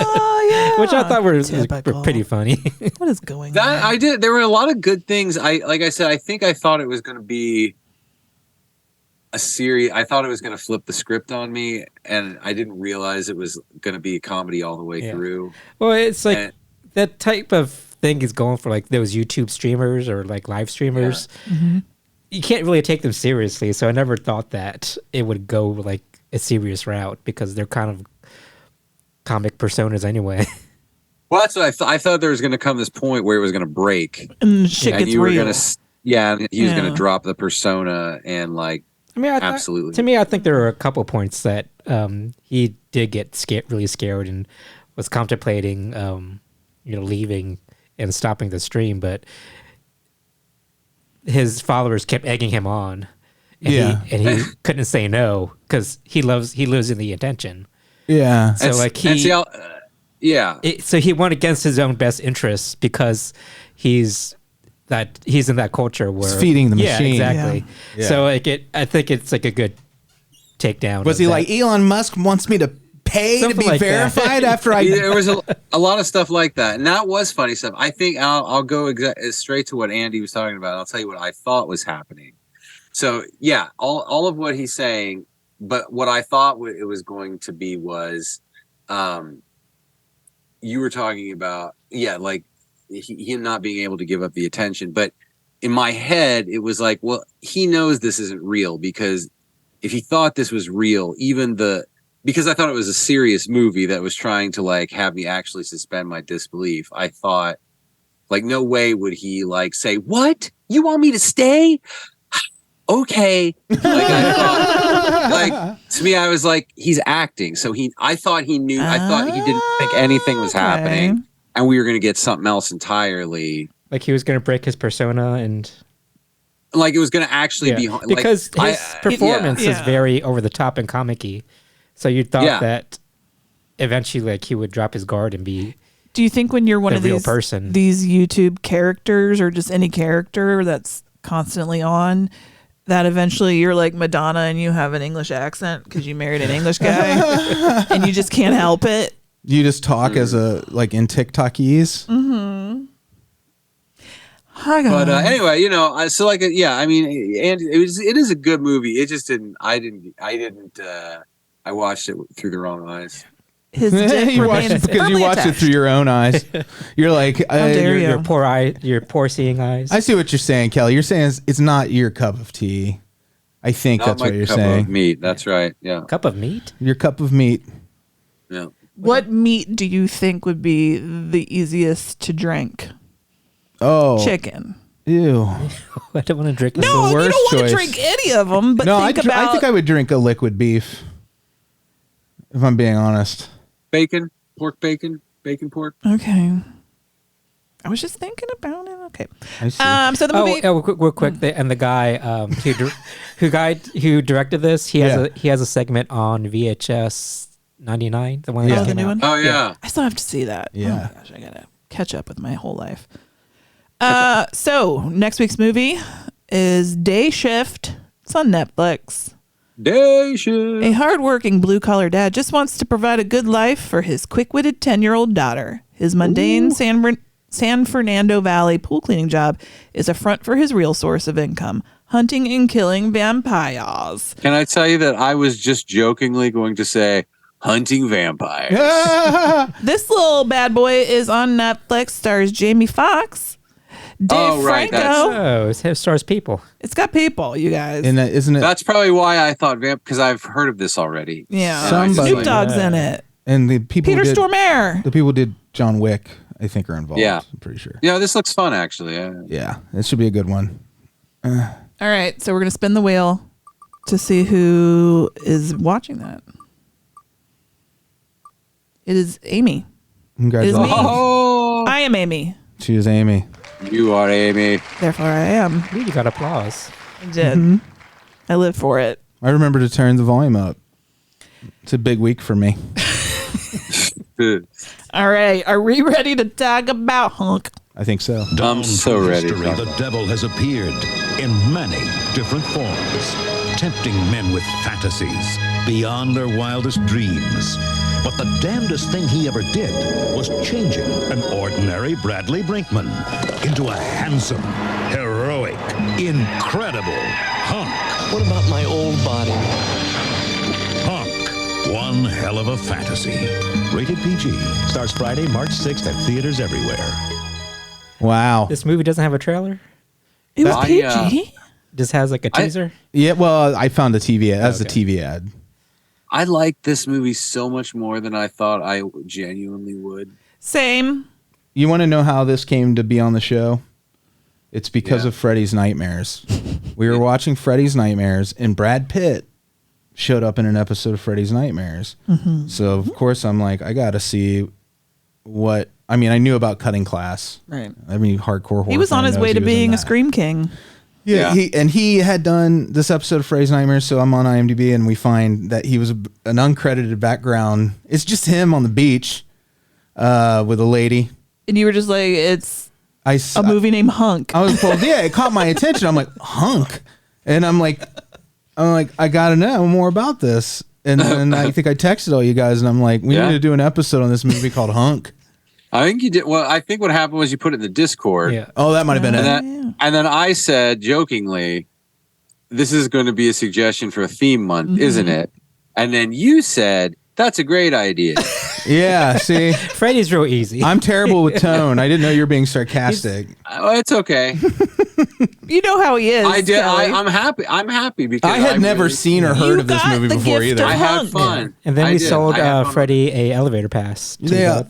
Speaker 6: Yeah,
Speaker 5: which I thought were pretty funny.
Speaker 6: What is going on?
Speaker 4: I did. There were a lot of good things. I thought it was going to be series. I thought it was going to flip the script on me, and I didn't realize it was going to be a comedy all the way through.
Speaker 5: Well, it's like that type of thing is going for like those YouTube streamers or like live streamers.
Speaker 6: Yeah. Mm-hmm.
Speaker 5: You can't really take them seriously, so I never thought that it would go like a serious route because they're kind of comic personas anyway.
Speaker 4: Well, that's what I thought there was going to come this point where it was going to break,
Speaker 6: and shit gets
Speaker 4: you were
Speaker 6: real.
Speaker 4: going to, and he was going to drop the persona and like.
Speaker 5: I mean,
Speaker 4: absolutely.
Speaker 5: To me, I think there were a couple points that he did get really scared and was contemplating, leaving and stopping the stream, but his followers kept egging him on, and he couldn't say no because he lives in the attention.
Speaker 3: Yeah.
Speaker 5: So like so he went against his own best interests because he's in that culture where
Speaker 3: it's feeding the machine.
Speaker 5: Yeah, exactly.
Speaker 3: Yeah.
Speaker 5: So I think it's like a good takedown.
Speaker 3: Was he like Elon Musk wants me to pay
Speaker 5: Something
Speaker 3: to be
Speaker 5: like
Speaker 3: verified after I?
Speaker 4: There was a lot of stuff like that, and that was funny stuff. I think I'll go straight to what Andy was talking about. I'll tell you what I thought was happening. So yeah, all of what he's saying, but what I thought it was going to be was, you were talking about like him not being able to give up the attention, but in my head it was like, well, he knows this isn't real because if he thought this was real, because I thought it was a serious movie that was trying to like have me actually suspend my disbelief. I thought like, no way would he like say, what? You want me to stay? Okay. Like I thought, like to me, I was like, he's acting. So I thought he knew, I thought he didn't think anything was happening and we were going to get something else entirely.
Speaker 5: Like he was going to break his persona and
Speaker 4: like it was going to actually be like,
Speaker 5: because his performance is very over the top and comic-y. So you thought that eventually, like, he would drop his guard and be.
Speaker 6: Do you think when you're one of
Speaker 5: these
Speaker 6: YouTube characters or just any character that's constantly on, that eventually you're like Madonna and you have an English accent because you married an English guy and you just can't help it?
Speaker 3: You just talk as in TikTokese.
Speaker 6: Mm-hmm.
Speaker 4: But anyway, so like, I mean, and it is a good movie. It just didn't. I watched it through the wrong eyes.
Speaker 6: His dick
Speaker 3: you watched it through your own eyes. You're like,
Speaker 5: your poor seeing eyes.
Speaker 3: I see what you're saying, Kelley. You're saying it's not your cup of tea. I think
Speaker 4: not
Speaker 3: that's what you're
Speaker 4: cup
Speaker 3: saying.
Speaker 4: Of meat. That's right. Yeah.
Speaker 5: Cup of meat.
Speaker 3: Your cup of meat.
Speaker 4: Yeah.
Speaker 6: What meat do you think would be the easiest to drink?
Speaker 3: Oh,
Speaker 6: chicken.
Speaker 3: Ew.
Speaker 5: I don't want to drink.
Speaker 6: No, you don't want to drink any of them. But
Speaker 3: I think I would drink a liquid beef. If I'm being honest.
Speaker 4: Bacon, pork.
Speaker 6: Okay. I was just thinking about it. Okay. So the movie.
Speaker 5: Real quick. And the guy who directed this, he has a segment on VHS 99. The one.
Speaker 6: The new one.
Speaker 4: Oh yeah.
Speaker 6: I still have to see that.
Speaker 3: Yeah.
Speaker 6: Oh gosh, I gotta catch up with my whole life. So next week's movie is Day Shift. It's on Netflix.
Speaker 4: Day Shift.
Speaker 6: A hardworking blue-collar dad just wants to provide a good life for his quick-witted 10-year-old daughter. His mundane San Fernando Valley pool cleaning job is a front for his real source of income, hunting and killing vampires.
Speaker 4: Can I tell you that I was just jokingly going to say hunting vampires?
Speaker 6: This little bad boy is on Netflix, stars Jamie Foxx, Dave Franco.
Speaker 5: It stars people.
Speaker 6: It's got people, you guys.
Speaker 3: And isn't it?
Speaker 4: That's probably why I thought because I've heard of this already.
Speaker 6: Yeah. Snoop Dogg's in it.
Speaker 3: And the people
Speaker 6: Peter Stormare.
Speaker 3: The people who did John Wick, I think, are involved.
Speaker 4: Yeah.
Speaker 3: I'm pretty sure.
Speaker 4: Yeah, this looks fun, actually.
Speaker 3: Yeah, it should be a good one.
Speaker 6: All right, so we're going to spin the wheel to see who is watching that. It is Amy.
Speaker 3: Congratulations.
Speaker 6: It is me. Oh. I am Amy.
Speaker 3: She is Amy.
Speaker 4: You are Amy.
Speaker 6: Therefore, I am.
Speaker 5: You got applause.
Speaker 6: I did. Mm-hmm. I live for it.
Speaker 3: I remember to turn the volume up. It's a big week for me.
Speaker 6: All right. Are we ready to talk about Hunk?
Speaker 3: I think so.
Speaker 4: I'm so ready.
Speaker 10: The devil has appeared in many different forms, tempting men with fantasies beyond their wildest dreams. But the damnedest thing he ever did was changing an ordinary Bradley Brinkman into a handsome, heroic, incredible Hunk.
Speaker 11: What about my old body?
Speaker 10: Hunk, one hell of a fantasy. Rated PG. Starts Friday, March 6th at theaters everywhere.
Speaker 3: Wow.
Speaker 5: This movie doesn't have a trailer?
Speaker 6: It was PG?
Speaker 5: Just has like a teaser?
Speaker 3: Yeah, well, I found the TV ad. That's the TV ad.
Speaker 4: I like this movie so much more than I thought I genuinely would.
Speaker 6: Same.
Speaker 3: You want to know how this came to be on the show? It's because of Freddy's Nightmares. We were watching Freddy's Nightmares, and Brad Pitt showed up in an episode of Freddy's Nightmares.
Speaker 6: Mm-hmm.
Speaker 3: So, of course, I'm like, I got to see what... I mean, I knew about Cutting Class.
Speaker 6: Right.
Speaker 3: I mean, hardcore horror.
Speaker 6: He was on his way to being a Scream King.
Speaker 3: Yeah. He had done this episode of Freddy's Nightmares, so I'm on IMDb, and we find that he was an uncredited background. It's just him on the beach with a lady. And
Speaker 6: you were just like, it's a movie named Hunk.
Speaker 3: I was told, it caught my attention. I'm like, Hunk? And I'm like, I got to know more about this. And then I think I texted all you guys, and I'm like, we need to do an episode on this movie called Hunk.
Speaker 4: I think you did. Well, I think what happened was you put it in the Discord.
Speaker 3: Yeah. Oh, that might have been it.
Speaker 4: And then I said jokingly, this is going to be a suggestion for a theme month, isn't it? And then you said, that's a great idea.
Speaker 3: Yeah, see?
Speaker 5: Freddy's real easy.
Speaker 3: I'm terrible with tone. I didn't know you were being sarcastic.
Speaker 4: It's okay.
Speaker 6: You know how he is.
Speaker 4: I did.
Speaker 6: Kelly.
Speaker 4: I'm happy. I'm happy because
Speaker 3: I had never seen or heard of this movie before either.
Speaker 4: I had fun.
Speaker 5: And then we sold Freddy a elevator pass to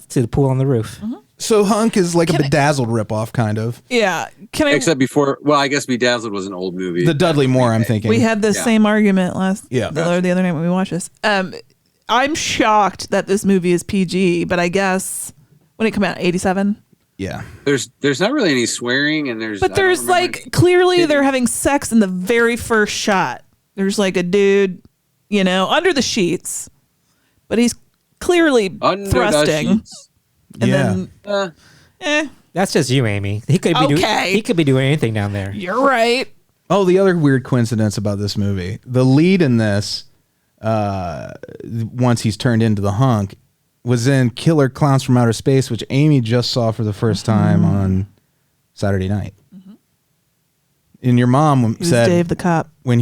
Speaker 5: the pool on the roof.
Speaker 3: So Hunk is like a Bedazzled ripoff, kind of.
Speaker 6: Yeah.
Speaker 4: Except before, well, I guess Bedazzled was an old movie.
Speaker 3: The Dudley Moore, I'm thinking.
Speaker 6: We had the same argument the other night when we watched this. I'm shocked that this movie is PG, but I guess when it came out, 87.
Speaker 3: Yeah.
Speaker 4: There's not really any swearing, and
Speaker 6: there's like clearly they're having sex in the very first shot. There's like a dude, under the sheets, but he's clearly thrusting. And then,
Speaker 5: That's just you, Amy. He could be doing anything down there.
Speaker 6: You're right.
Speaker 3: Oh, the other weird coincidence about this movie: the lead in this, once he's turned into the Hunk, was in Killer Clowns from Outer Space, which Amy just saw for the first time on Saturday night. And your mom said
Speaker 6: Dave the Cop.
Speaker 3: When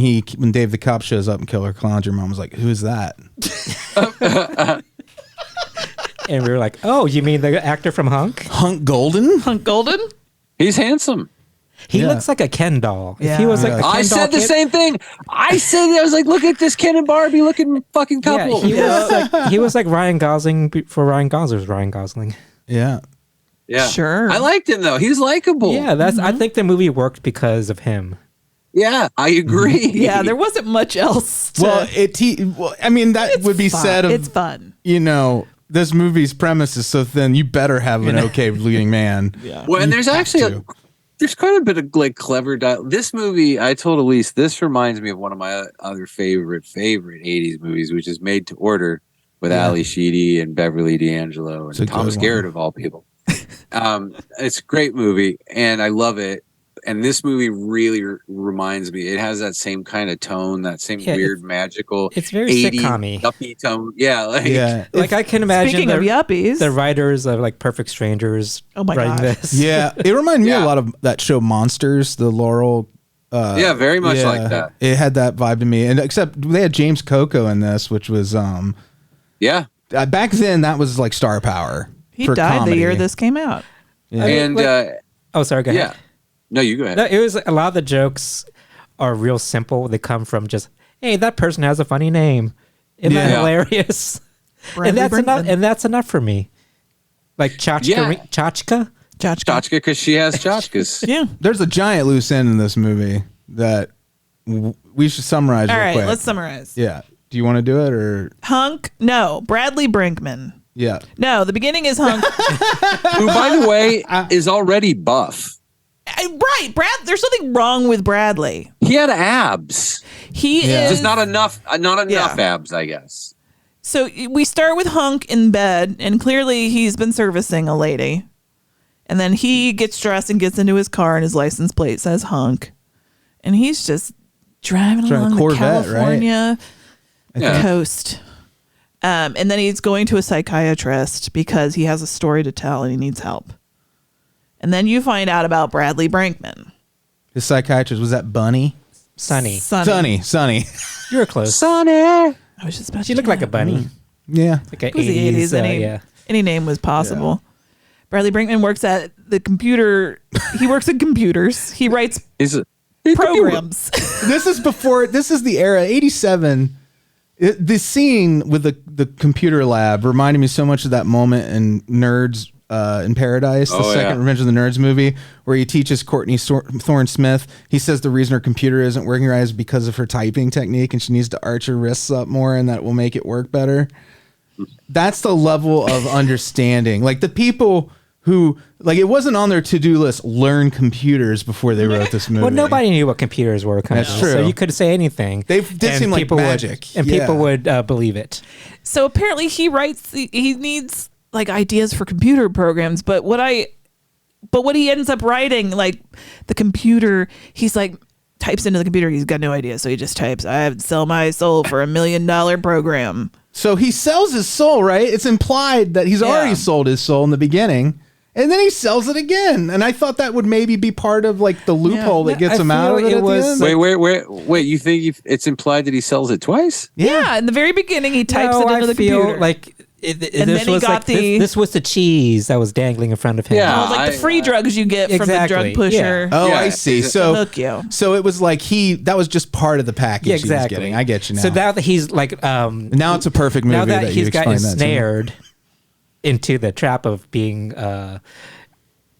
Speaker 3: Dave the Cop shows up in Killer Clowns, your mom was like, "Who is that?"
Speaker 5: And we were like, "Oh, you mean the actor from Hunk?
Speaker 3: Hunk Golden?
Speaker 6: Hunk Golden?
Speaker 4: He's handsome.
Speaker 5: He looks like a Ken doll.
Speaker 6: Yeah.
Speaker 5: If he was like a Ken
Speaker 4: I said
Speaker 5: doll
Speaker 4: the same thing. I was like, look at this Ken and Barbie looking fucking couple.
Speaker 5: Yeah, he was like Ryan Gosling before Ryan Gosling was Ryan Gosling.
Speaker 3: Yeah.
Speaker 4: Yeah.
Speaker 6: Sure.
Speaker 4: I liked him though. He's likable.
Speaker 5: Yeah, I think the movie worked because of him.
Speaker 4: Yeah, I agree.
Speaker 6: Yeah, there wasn't much else.
Speaker 3: I mean, that would be said of,
Speaker 6: it's fun.
Speaker 3: This movie's premise is so thin, you better have an okay leading man.
Speaker 6: Yeah.
Speaker 4: Well, and there's actually there's quite a bit of like clever dialogue. This movie, I told Alise, this reminds me of one of my other favorite 80s movies, which is Made to Order with Ali Sheedy and Beverly D'Angelo and Thomas Garrett of all people. It's a great movie, and I love it. And this movie really reminds me. It has that same kind of tone, that same weird, magical.
Speaker 5: It's very
Speaker 4: 80s
Speaker 5: sitcom-y.
Speaker 4: yuppie tone. Yeah,
Speaker 5: like I can imagine.
Speaker 6: Speaking of yuppies,
Speaker 5: the writers of like Perfect Strangers writing this.
Speaker 3: Yeah, it reminded me a lot of that show Monsters, the Laurel.
Speaker 4: Very much like that.
Speaker 3: It had that vibe to me, and except they had James Coco in this, which was back then that was like star power.
Speaker 6: He died the year this came out.
Speaker 3: Yeah.
Speaker 4: And
Speaker 5: sorry, go ahead.
Speaker 4: Yeah. No, you go ahead.
Speaker 5: No, it was a lot of the jokes are real simple. They come from just, hey, that person has a funny name. Isn't that hilarious? And that's enough for me. Like Chachka,
Speaker 4: because she has tchotchkes.
Speaker 6: Yeah.
Speaker 3: There's a giant loose end in this movie that we should summarize.
Speaker 6: All
Speaker 3: real
Speaker 6: right,
Speaker 3: quick.
Speaker 6: let's summarize.
Speaker 3: Yeah. Do you want to do it or
Speaker 6: Hunk? No, Bradley Brinkman.
Speaker 3: Yeah.
Speaker 6: No, the beginning is Hunk.
Speaker 4: Who, by the way, is already buff.
Speaker 6: Right, There's something wrong with Bradley.
Speaker 4: He had abs.
Speaker 6: He is
Speaker 4: just not enough abs, I guess.
Speaker 6: So we start with Hunk in bed, and clearly he's been servicing a lady. And then he gets dressed and gets into his car, and his license plate says Hunk. And he's just driving along the California coast. And then he's going to a psychiatrist because he has a story to tell and he needs help. And then you find out about Bradley Brinkman.
Speaker 3: his psychiatrist? Was that Bunny?
Speaker 5: Sunny.
Speaker 3: Sunny.
Speaker 5: You were close.
Speaker 4: Sonny.
Speaker 6: I was just about
Speaker 5: She
Speaker 6: to
Speaker 5: looked like a bunny.
Speaker 3: Yeah.
Speaker 5: Like a
Speaker 6: It was the 80s. Any name was possible. Bradley Brinkman works at the computer. He works in computers. He writes programs.
Speaker 3: This is the era, 87. The scene with the computer lab reminded me so much of that moment in Nerds in Paradise, the second Revenge of the Nerds movie, where he teaches Courtney Thorne-Smith. He says the reason her computer isn't working right is because of her typing technique, and she needs to arch her wrists up more, and that will make it work better. That's the level of understanding. Like the people who, like, it wasn't on their to-do list, learn computers before they wrote this movie.
Speaker 5: Well, nobody knew what computers were.
Speaker 3: That's true.
Speaker 5: So you could say anything.
Speaker 3: They did seem like magic.
Speaker 5: People would believe it.
Speaker 6: So apparently he needs like ideas for computer programs, but what he ends up writing, like the computer, he's like types into the computer, he's got no idea, so he just types, I have to sell my soul for $1 million program.
Speaker 3: So he sells his soul, right? It's implied that he's already sold his soul in the beginning, and then he sells it again. And I thought that would maybe be part of like the loophole that gets him out of it.
Speaker 4: Wait, you think it's implied that he sells it twice?
Speaker 6: Yeah, in the very beginning he types it into the computer.
Speaker 5: Like
Speaker 6: and then he got
Speaker 5: this was the cheese that was dangling in front of him.
Speaker 6: Yeah, like the free drugs you get from the drug pusher.
Speaker 3: Yeah. Oh, I see. So
Speaker 6: hook you.
Speaker 3: So it was like that was just part of the package he was getting. I get you now.
Speaker 5: So now that he's like
Speaker 3: now it's a perfect movie.
Speaker 5: Now that he's gotten
Speaker 3: ensnared
Speaker 5: into the trap of being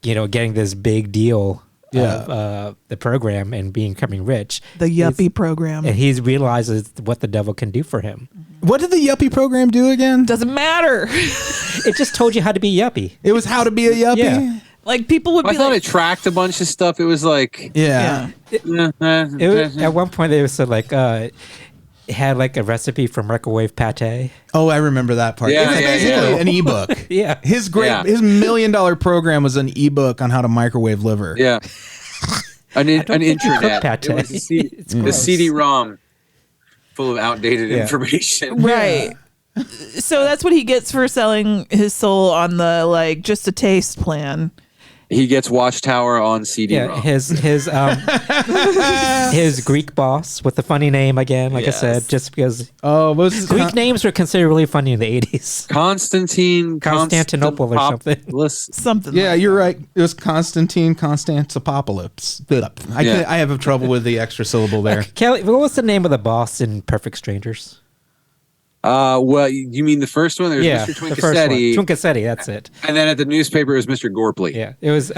Speaker 5: getting this big deal of the program and becoming rich.
Speaker 6: The yuppie program.
Speaker 5: And he realizes what the devil can do for him.
Speaker 3: What did the yuppie program do again?
Speaker 6: Doesn't matter.
Speaker 5: It just told you how to be yuppie.
Speaker 3: It was how to be a yuppie?
Speaker 5: Yeah.
Speaker 6: Like people would be
Speaker 4: I thought it tracked a bunch of stuff. It was like...
Speaker 3: Yeah.
Speaker 5: It was, at one point they said like... it had like a recipe for microwave pate.
Speaker 3: Oh, I remember that part.
Speaker 4: Yeah,
Speaker 3: it's basically an ebook.
Speaker 5: Yeah.
Speaker 3: His $1 million program was an ebook on how to microwave liver.
Speaker 4: Yeah. An intranet. It was a CD-ROM full of outdated information.
Speaker 6: Right. So that's what he gets for selling his soul on the like just a taste plan.
Speaker 4: He gets Watchtower on CD-ROM.
Speaker 5: Yeah, his Greek boss with the funny name again, like I said, just because Greek names were considered really funny in the 80s. Constantinople or something.
Speaker 6: Something.
Speaker 3: Yeah, you're right. It was Constantinopolis. I have trouble with the extra syllable there.
Speaker 5: Kelley, what was the name of the boss in Perfect Strangers?
Speaker 4: Well, you mean the first one? There's Mr. Twinkassetti.
Speaker 5: Twinkassetti, that's it.
Speaker 4: And then at the newspaper, it was Mr. Gorpley.
Speaker 5: Yeah, it was.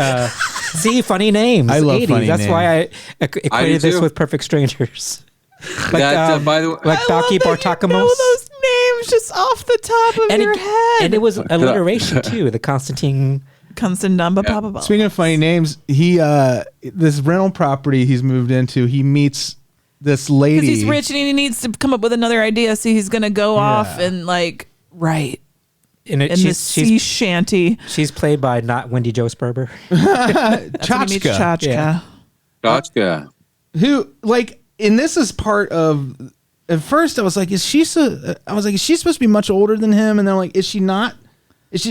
Speaker 5: See, funny names.
Speaker 3: I love
Speaker 5: 80s.
Speaker 3: funny
Speaker 5: That's
Speaker 3: names.
Speaker 5: why I equated this with Perfect Strangers. Like,
Speaker 4: by the way,
Speaker 5: like Balky Bartakamos.
Speaker 6: Know those names just off the top of your head.
Speaker 5: And it was alliteration too. The Constantine.
Speaker 6: Papa.
Speaker 3: Speaking of funny names, he this rental property he's moved into, he meets this lady.
Speaker 6: Because he's rich and he needs to come up with another idea, so he's going to go off and like write
Speaker 5: in
Speaker 6: the sea shanty.
Speaker 5: She's played by not Wendy Jo Sperber.
Speaker 3: Chachka.
Speaker 4: Chachka.
Speaker 3: Who, like, and this is part of. At first, I was like, is she supposed to be much older than him? And they're like, is she not?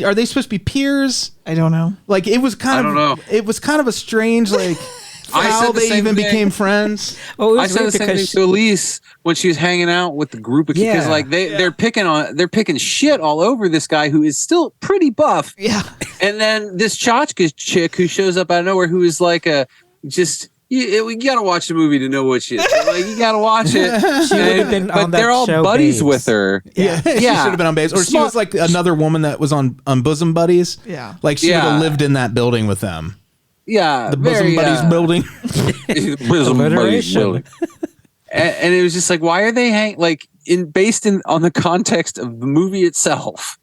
Speaker 3: Are they supposed to be peers?
Speaker 6: I don't know.
Speaker 3: Like, it was kind of a strange, like, how they even became friends.
Speaker 4: I said the same thing to Alise when she was hanging out with the group of kids. Like they're picking shit all over this guy who is still pretty buff.
Speaker 6: Yeah.
Speaker 4: And then this Chachka chick who shows up out of nowhere who is like you gotta watch the movie to know what she is. Like, you gotta watch it.
Speaker 5: She would have been on that
Speaker 4: they're all
Speaker 5: show,
Speaker 4: buddies
Speaker 5: Babes.
Speaker 4: with her.
Speaker 3: Yeah. She should have been on Babes. Or she was like another woman that was on Bosom Buddies.
Speaker 6: Yeah.
Speaker 3: Like she would have lived in that building with them.
Speaker 4: Yeah.
Speaker 3: The Bosom Buddies building.
Speaker 4: Bosom Buddies building. And it was just like, why are they based on the context of the movie itself?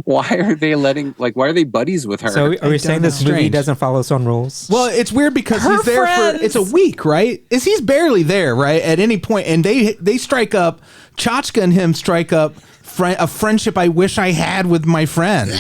Speaker 4: Why are they buddies with her?
Speaker 5: So are we saying this movie doesn't follow its own rules?
Speaker 3: Well, it's weird because he's there it's a week, right? He's barely there, right? At any point, and they strike up, Chachka and him strike up a friendship I wish I had with my friends.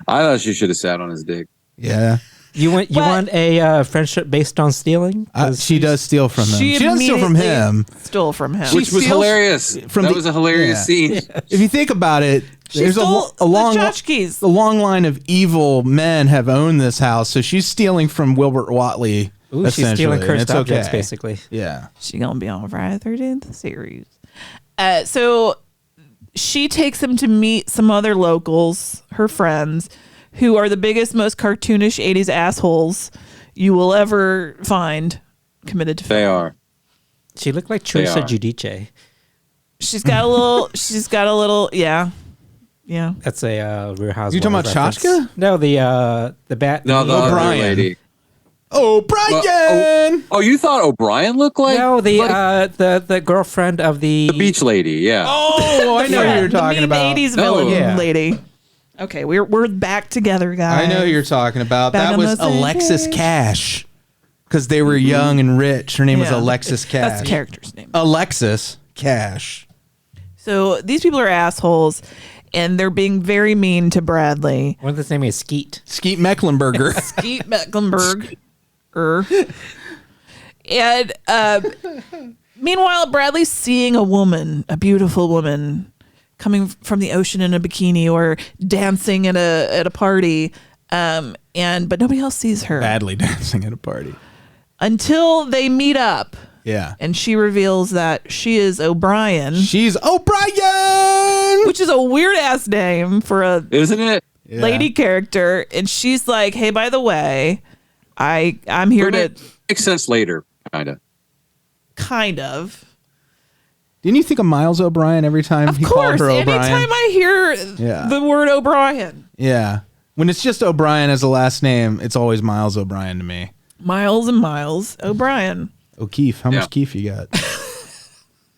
Speaker 4: I thought she should have sat on his dick.
Speaker 3: Yeah.
Speaker 5: You want a friendship based on stealing?
Speaker 3: She does steal from him. She doesn't steal from him.
Speaker 6: Stole from him.
Speaker 4: Which was hilarious. That was a hilarious scene.
Speaker 3: If you think about it, there's a long line of evil men have owned this house. So she's stealing from Wilbert Watley
Speaker 5: Ooh, she's stealing cursed objects, basically.
Speaker 3: Yeah.
Speaker 6: She gonna be on Friday the 13th series. So she takes him to meet some other locals, her friends, who are the biggest, most cartoonish 80s assholes you will ever find committed to film.
Speaker 4: They are.
Speaker 5: She looked like Teresa Giudice.
Speaker 6: She's got a little, yeah.
Speaker 5: That's a Real Housewives.
Speaker 3: You talking about
Speaker 5: reference.
Speaker 3: Chachka?
Speaker 5: No, the bat.
Speaker 4: No, the
Speaker 3: O'Brien
Speaker 4: lady.
Speaker 3: O'Brien!
Speaker 4: Oh, you thought O'Brien looked like?
Speaker 5: No, the girlfriend of the
Speaker 4: beach lady, yeah.
Speaker 3: Oh, I know who you're talking
Speaker 6: the
Speaker 3: about.
Speaker 6: 80s villain lady. Okay, we're back together, guys.
Speaker 3: I know who you're talking about.
Speaker 6: Back
Speaker 3: That
Speaker 6: on
Speaker 3: was
Speaker 6: the same
Speaker 3: Alexis
Speaker 6: page.
Speaker 3: Cash. Because they were young and rich. Her name was Alexis Cash.
Speaker 6: That's the character's name.
Speaker 3: Alexis Cash.
Speaker 6: So these people are assholes, and they're being very mean to Bradley.
Speaker 5: One of his name is Skeet.
Speaker 3: Skeet Mecklenburger.
Speaker 6: Skeet Mecklenburg. And meanwhile, Bradley's seeing a woman, a beautiful woman, coming from the ocean in a bikini or dancing at a party, but nobody else sees her.
Speaker 3: Badly dancing at a party.
Speaker 6: Until they meet up.
Speaker 3: Yeah.
Speaker 6: And she reveals that she is O'Brien.
Speaker 3: She's O'Brien!
Speaker 6: Which is a weird-ass name for a...
Speaker 4: Isn't it?
Speaker 6: Lady character. And she's like, hey, by the way, I'm here to...
Speaker 4: Makes sense later,
Speaker 6: Kind of.
Speaker 3: Didn't you think of Miles O'Brien every time he called her O'Brien?
Speaker 6: Anytime I hear the word O'Brien.
Speaker 3: Yeah. When it's just O'Brien as a last name, it's always Miles O'Brien to me.
Speaker 6: Miles and Miles O'Brien.
Speaker 3: O'Keefe. How much Keefe you got?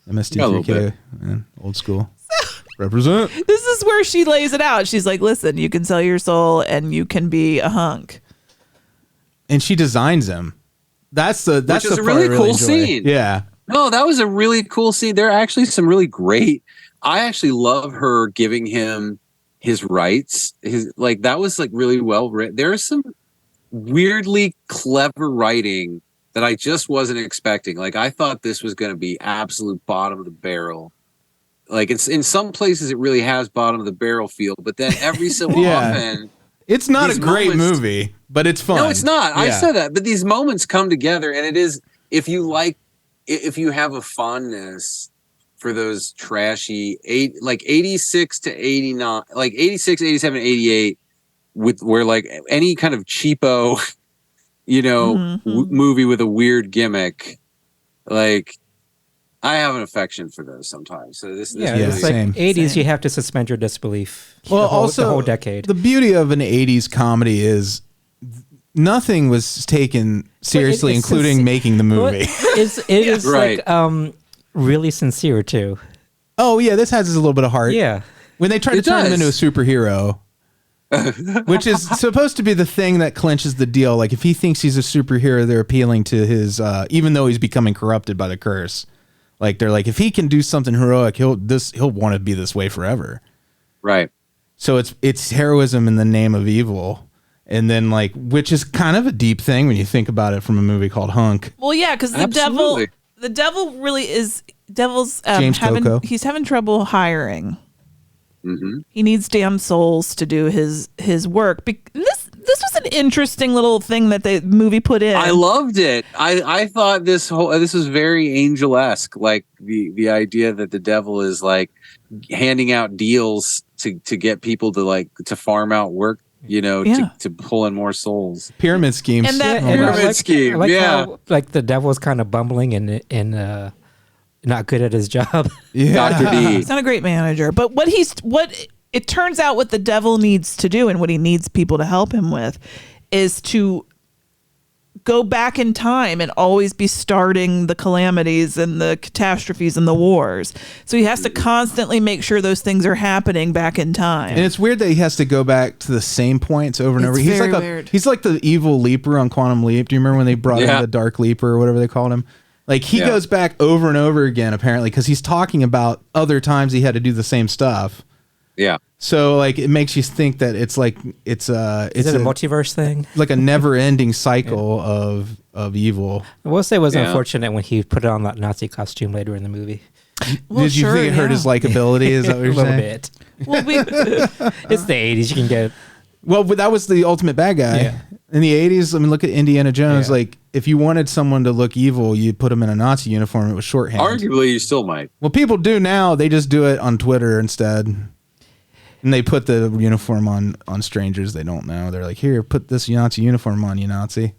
Speaker 3: MST3K. Man, old school. Represent.
Speaker 6: This is where she lays it out. She's like, listen, you can sell your soul and you can be a hunk.
Speaker 3: And she designs him. Which
Speaker 4: is a really cool scene.
Speaker 3: Yeah.
Speaker 4: No, that was a really cool scene. There are actually some really great. I actually love her giving him his rights. That was really well written. There is some weirdly clever writing that I just wasn't expecting. I thought this was going to be absolute bottom of the barrel. It's in some places it really has bottom of the barrel feel, but then every so often.
Speaker 3: It's not a great movie, but it's fun.
Speaker 4: No, it's not.
Speaker 3: Yeah.
Speaker 4: I said that. But these moments come together, and it is, if you have a fondness for those trashy 86 to 89, 86, 87, 88, where any kind of cheapo, movie with a weird gimmick, I have an affection for those sometimes. So this
Speaker 5: it's
Speaker 3: same.
Speaker 5: 80s. You have to suspend your disbelief.
Speaker 3: Well,
Speaker 5: the whole decade.
Speaker 3: The beauty of an 80s comedy is nothing was taken seriously, including making the movie.
Speaker 5: It is right. Really sincere too.
Speaker 3: Oh yeah, this has a little bit of heart.
Speaker 5: Yeah.
Speaker 3: When they try to turn him into a superhero, which is supposed to be the thing that clinches the deal. If he thinks he's a superhero, they're appealing to his, even though he's becoming corrupted by the curse. They're like, if he can do something heroic, he'll want to be this way forever.
Speaker 4: Right.
Speaker 3: So it's heroism in the name of evil. And then which is kind of a deep thing when you think about it from a movie called Hunk.
Speaker 6: Well, yeah, because the devil really is, devil's
Speaker 3: James Coco.
Speaker 6: He's having trouble hiring.
Speaker 4: Mm-hmm.
Speaker 6: He needs damn souls to do his work. This was an interesting little thing that the movie put in.
Speaker 4: I loved it. I thought this was very angel-esque, the idea that the devil is handing out deals to get people to farm out work, to pull in more souls.
Speaker 3: Pyramid schemes.
Speaker 6: And that
Speaker 4: pyramid scheme.
Speaker 5: I like how, the devil's kind of bumbling and not good at his job.
Speaker 3: Yeah.
Speaker 4: Dr. D.
Speaker 6: He's not a great manager, but what it turns out what the devil needs to do and what he needs people to help him with is to go back in time and always be starting the calamities and the catastrophes and the wars. So he has to constantly make sure those things are happening back in time.
Speaker 3: And it's weird that he has to go back to the same points over and over.
Speaker 6: It's very weird.
Speaker 3: He's like the evil leaper on Quantum Leap. Do you remember when they brought in the Dark Leaper or whatever they called him? He goes back over and over again, apparently, because he's talking about other times he had to do the same stuff.
Speaker 4: Yeah.
Speaker 3: So it makes you think that it's a
Speaker 5: multiverse thing,
Speaker 3: like a never-ending cycle of evil.
Speaker 5: I will say it was unfortunate when he put on that Nazi costume later in the movie.
Speaker 3: Did you think it hurt his likability? Is that what you're saying?
Speaker 5: A little bit. Well, it's the 80s. You can get.
Speaker 3: Well, but that was the ultimate bad guy. In the 80s, I mean, look at Indiana Jones.
Speaker 5: Yeah.
Speaker 3: Like, if you wanted someone to look evil, you put them in a Nazi uniform. It was shorthand.
Speaker 4: Arguably, you still might.
Speaker 3: Well, people do now. They just do it on Twitter instead. And they put the uniform on strangers they don't know. They're like, here, put this Nazi uniform on, you Nazi.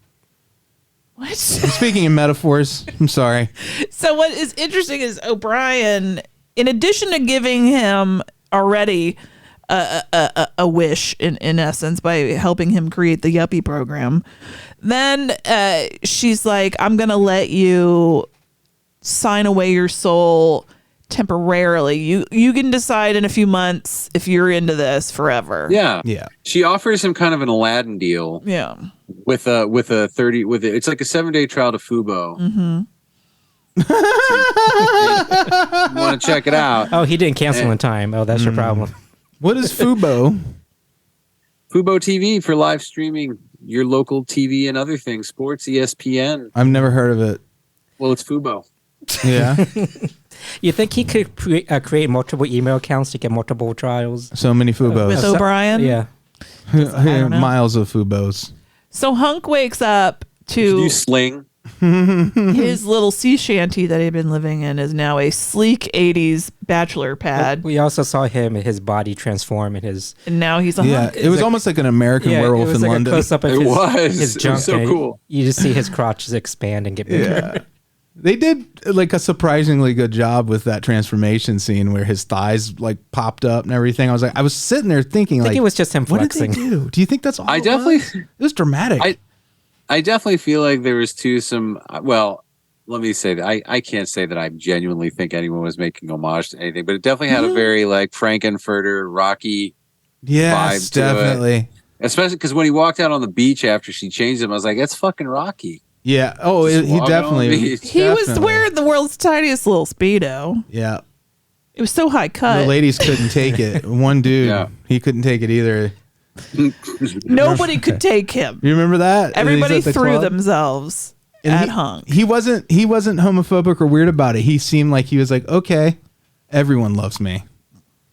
Speaker 6: What?
Speaker 3: I'm speaking in metaphors. I'm sorry.
Speaker 6: So what is interesting is O'Brien, in addition to giving him already a wish in essence by helping him create the Yuppie program, then she's like, I'm going to let you sign away your soul temporarily. You can decide in a few months if you're into this forever.
Speaker 4: Yeah.
Speaker 3: Yeah.
Speaker 4: She offers him kind of an Aladdin deal.
Speaker 6: Yeah.
Speaker 4: With a 30 it's like a 7-day trial to Fubo.
Speaker 6: Mm-hmm.
Speaker 4: You want to check it out?
Speaker 5: Oh, he didn't cancel in time. Oh, that's your problem.
Speaker 3: What is Fubo?
Speaker 4: Fubo TV for live streaming your local TV and other things, sports, ESPN.
Speaker 3: I've never heard of it.
Speaker 4: Well, it's Fubo.
Speaker 3: Yeah.
Speaker 5: You think he could create multiple email accounts to get multiple trials?
Speaker 3: So many Fubos.
Speaker 6: With O'Brien?
Speaker 5: Yeah.
Speaker 3: Miles of Fubos.
Speaker 6: So Hunk wakes up
Speaker 4: Did you
Speaker 6: to
Speaker 4: sling?
Speaker 6: his little sea shanty that he'd been living in is now a sleek 80s bachelor pad.
Speaker 5: We also saw his body transform in his.
Speaker 6: And now he's a
Speaker 3: Yeah,
Speaker 6: hunk.
Speaker 3: it was almost like an American werewolf
Speaker 5: it was
Speaker 3: in
Speaker 5: like
Speaker 3: London.
Speaker 5: A close up of
Speaker 4: It
Speaker 5: his,
Speaker 4: was.
Speaker 5: his
Speaker 4: It was
Speaker 5: junk.
Speaker 4: so
Speaker 5: and
Speaker 4: cool.
Speaker 5: You just see his crotches expand and get bigger.
Speaker 3: Yeah. They did like a surprisingly good job with that transformation scene where his thighs like popped up and everything. I was sitting there thinking,
Speaker 5: I think
Speaker 3: like,
Speaker 5: it was just him
Speaker 3: what
Speaker 5: flexing.
Speaker 3: did they do? Do you think that's all?
Speaker 4: I
Speaker 3: it
Speaker 4: definitely-
Speaker 3: was? It was dramatic.
Speaker 4: I definitely feel like there was well, let me say that I can't say that I genuinely think anyone was making homage to anything, but it definitely had a very like Frankenfurter, Rocky
Speaker 3: yes,
Speaker 4: vibe to it.
Speaker 3: definitely.
Speaker 4: Especially because when he walked out on the beach after she changed him, I was like, that's fucking Rocky.
Speaker 3: Yeah. Oh,
Speaker 4: Just
Speaker 3: he
Speaker 4: walking on
Speaker 3: definitely.
Speaker 4: the beach.
Speaker 6: He was
Speaker 3: definitely.
Speaker 6: wearing the world's tiniest little Speedo.
Speaker 3: Yeah.
Speaker 6: It was so high cut.
Speaker 3: The ladies couldn't take it. One dude,
Speaker 4: Yeah.
Speaker 3: he couldn't take it either.
Speaker 6: Nobody could take him.
Speaker 3: You remember that?
Speaker 6: Everybody
Speaker 3: He's at the
Speaker 6: threw
Speaker 3: club?
Speaker 6: themselves
Speaker 3: And
Speaker 6: at Hunk.
Speaker 3: He wasn't homophobic or weird about it. He seemed like he was like, okay, everyone loves me.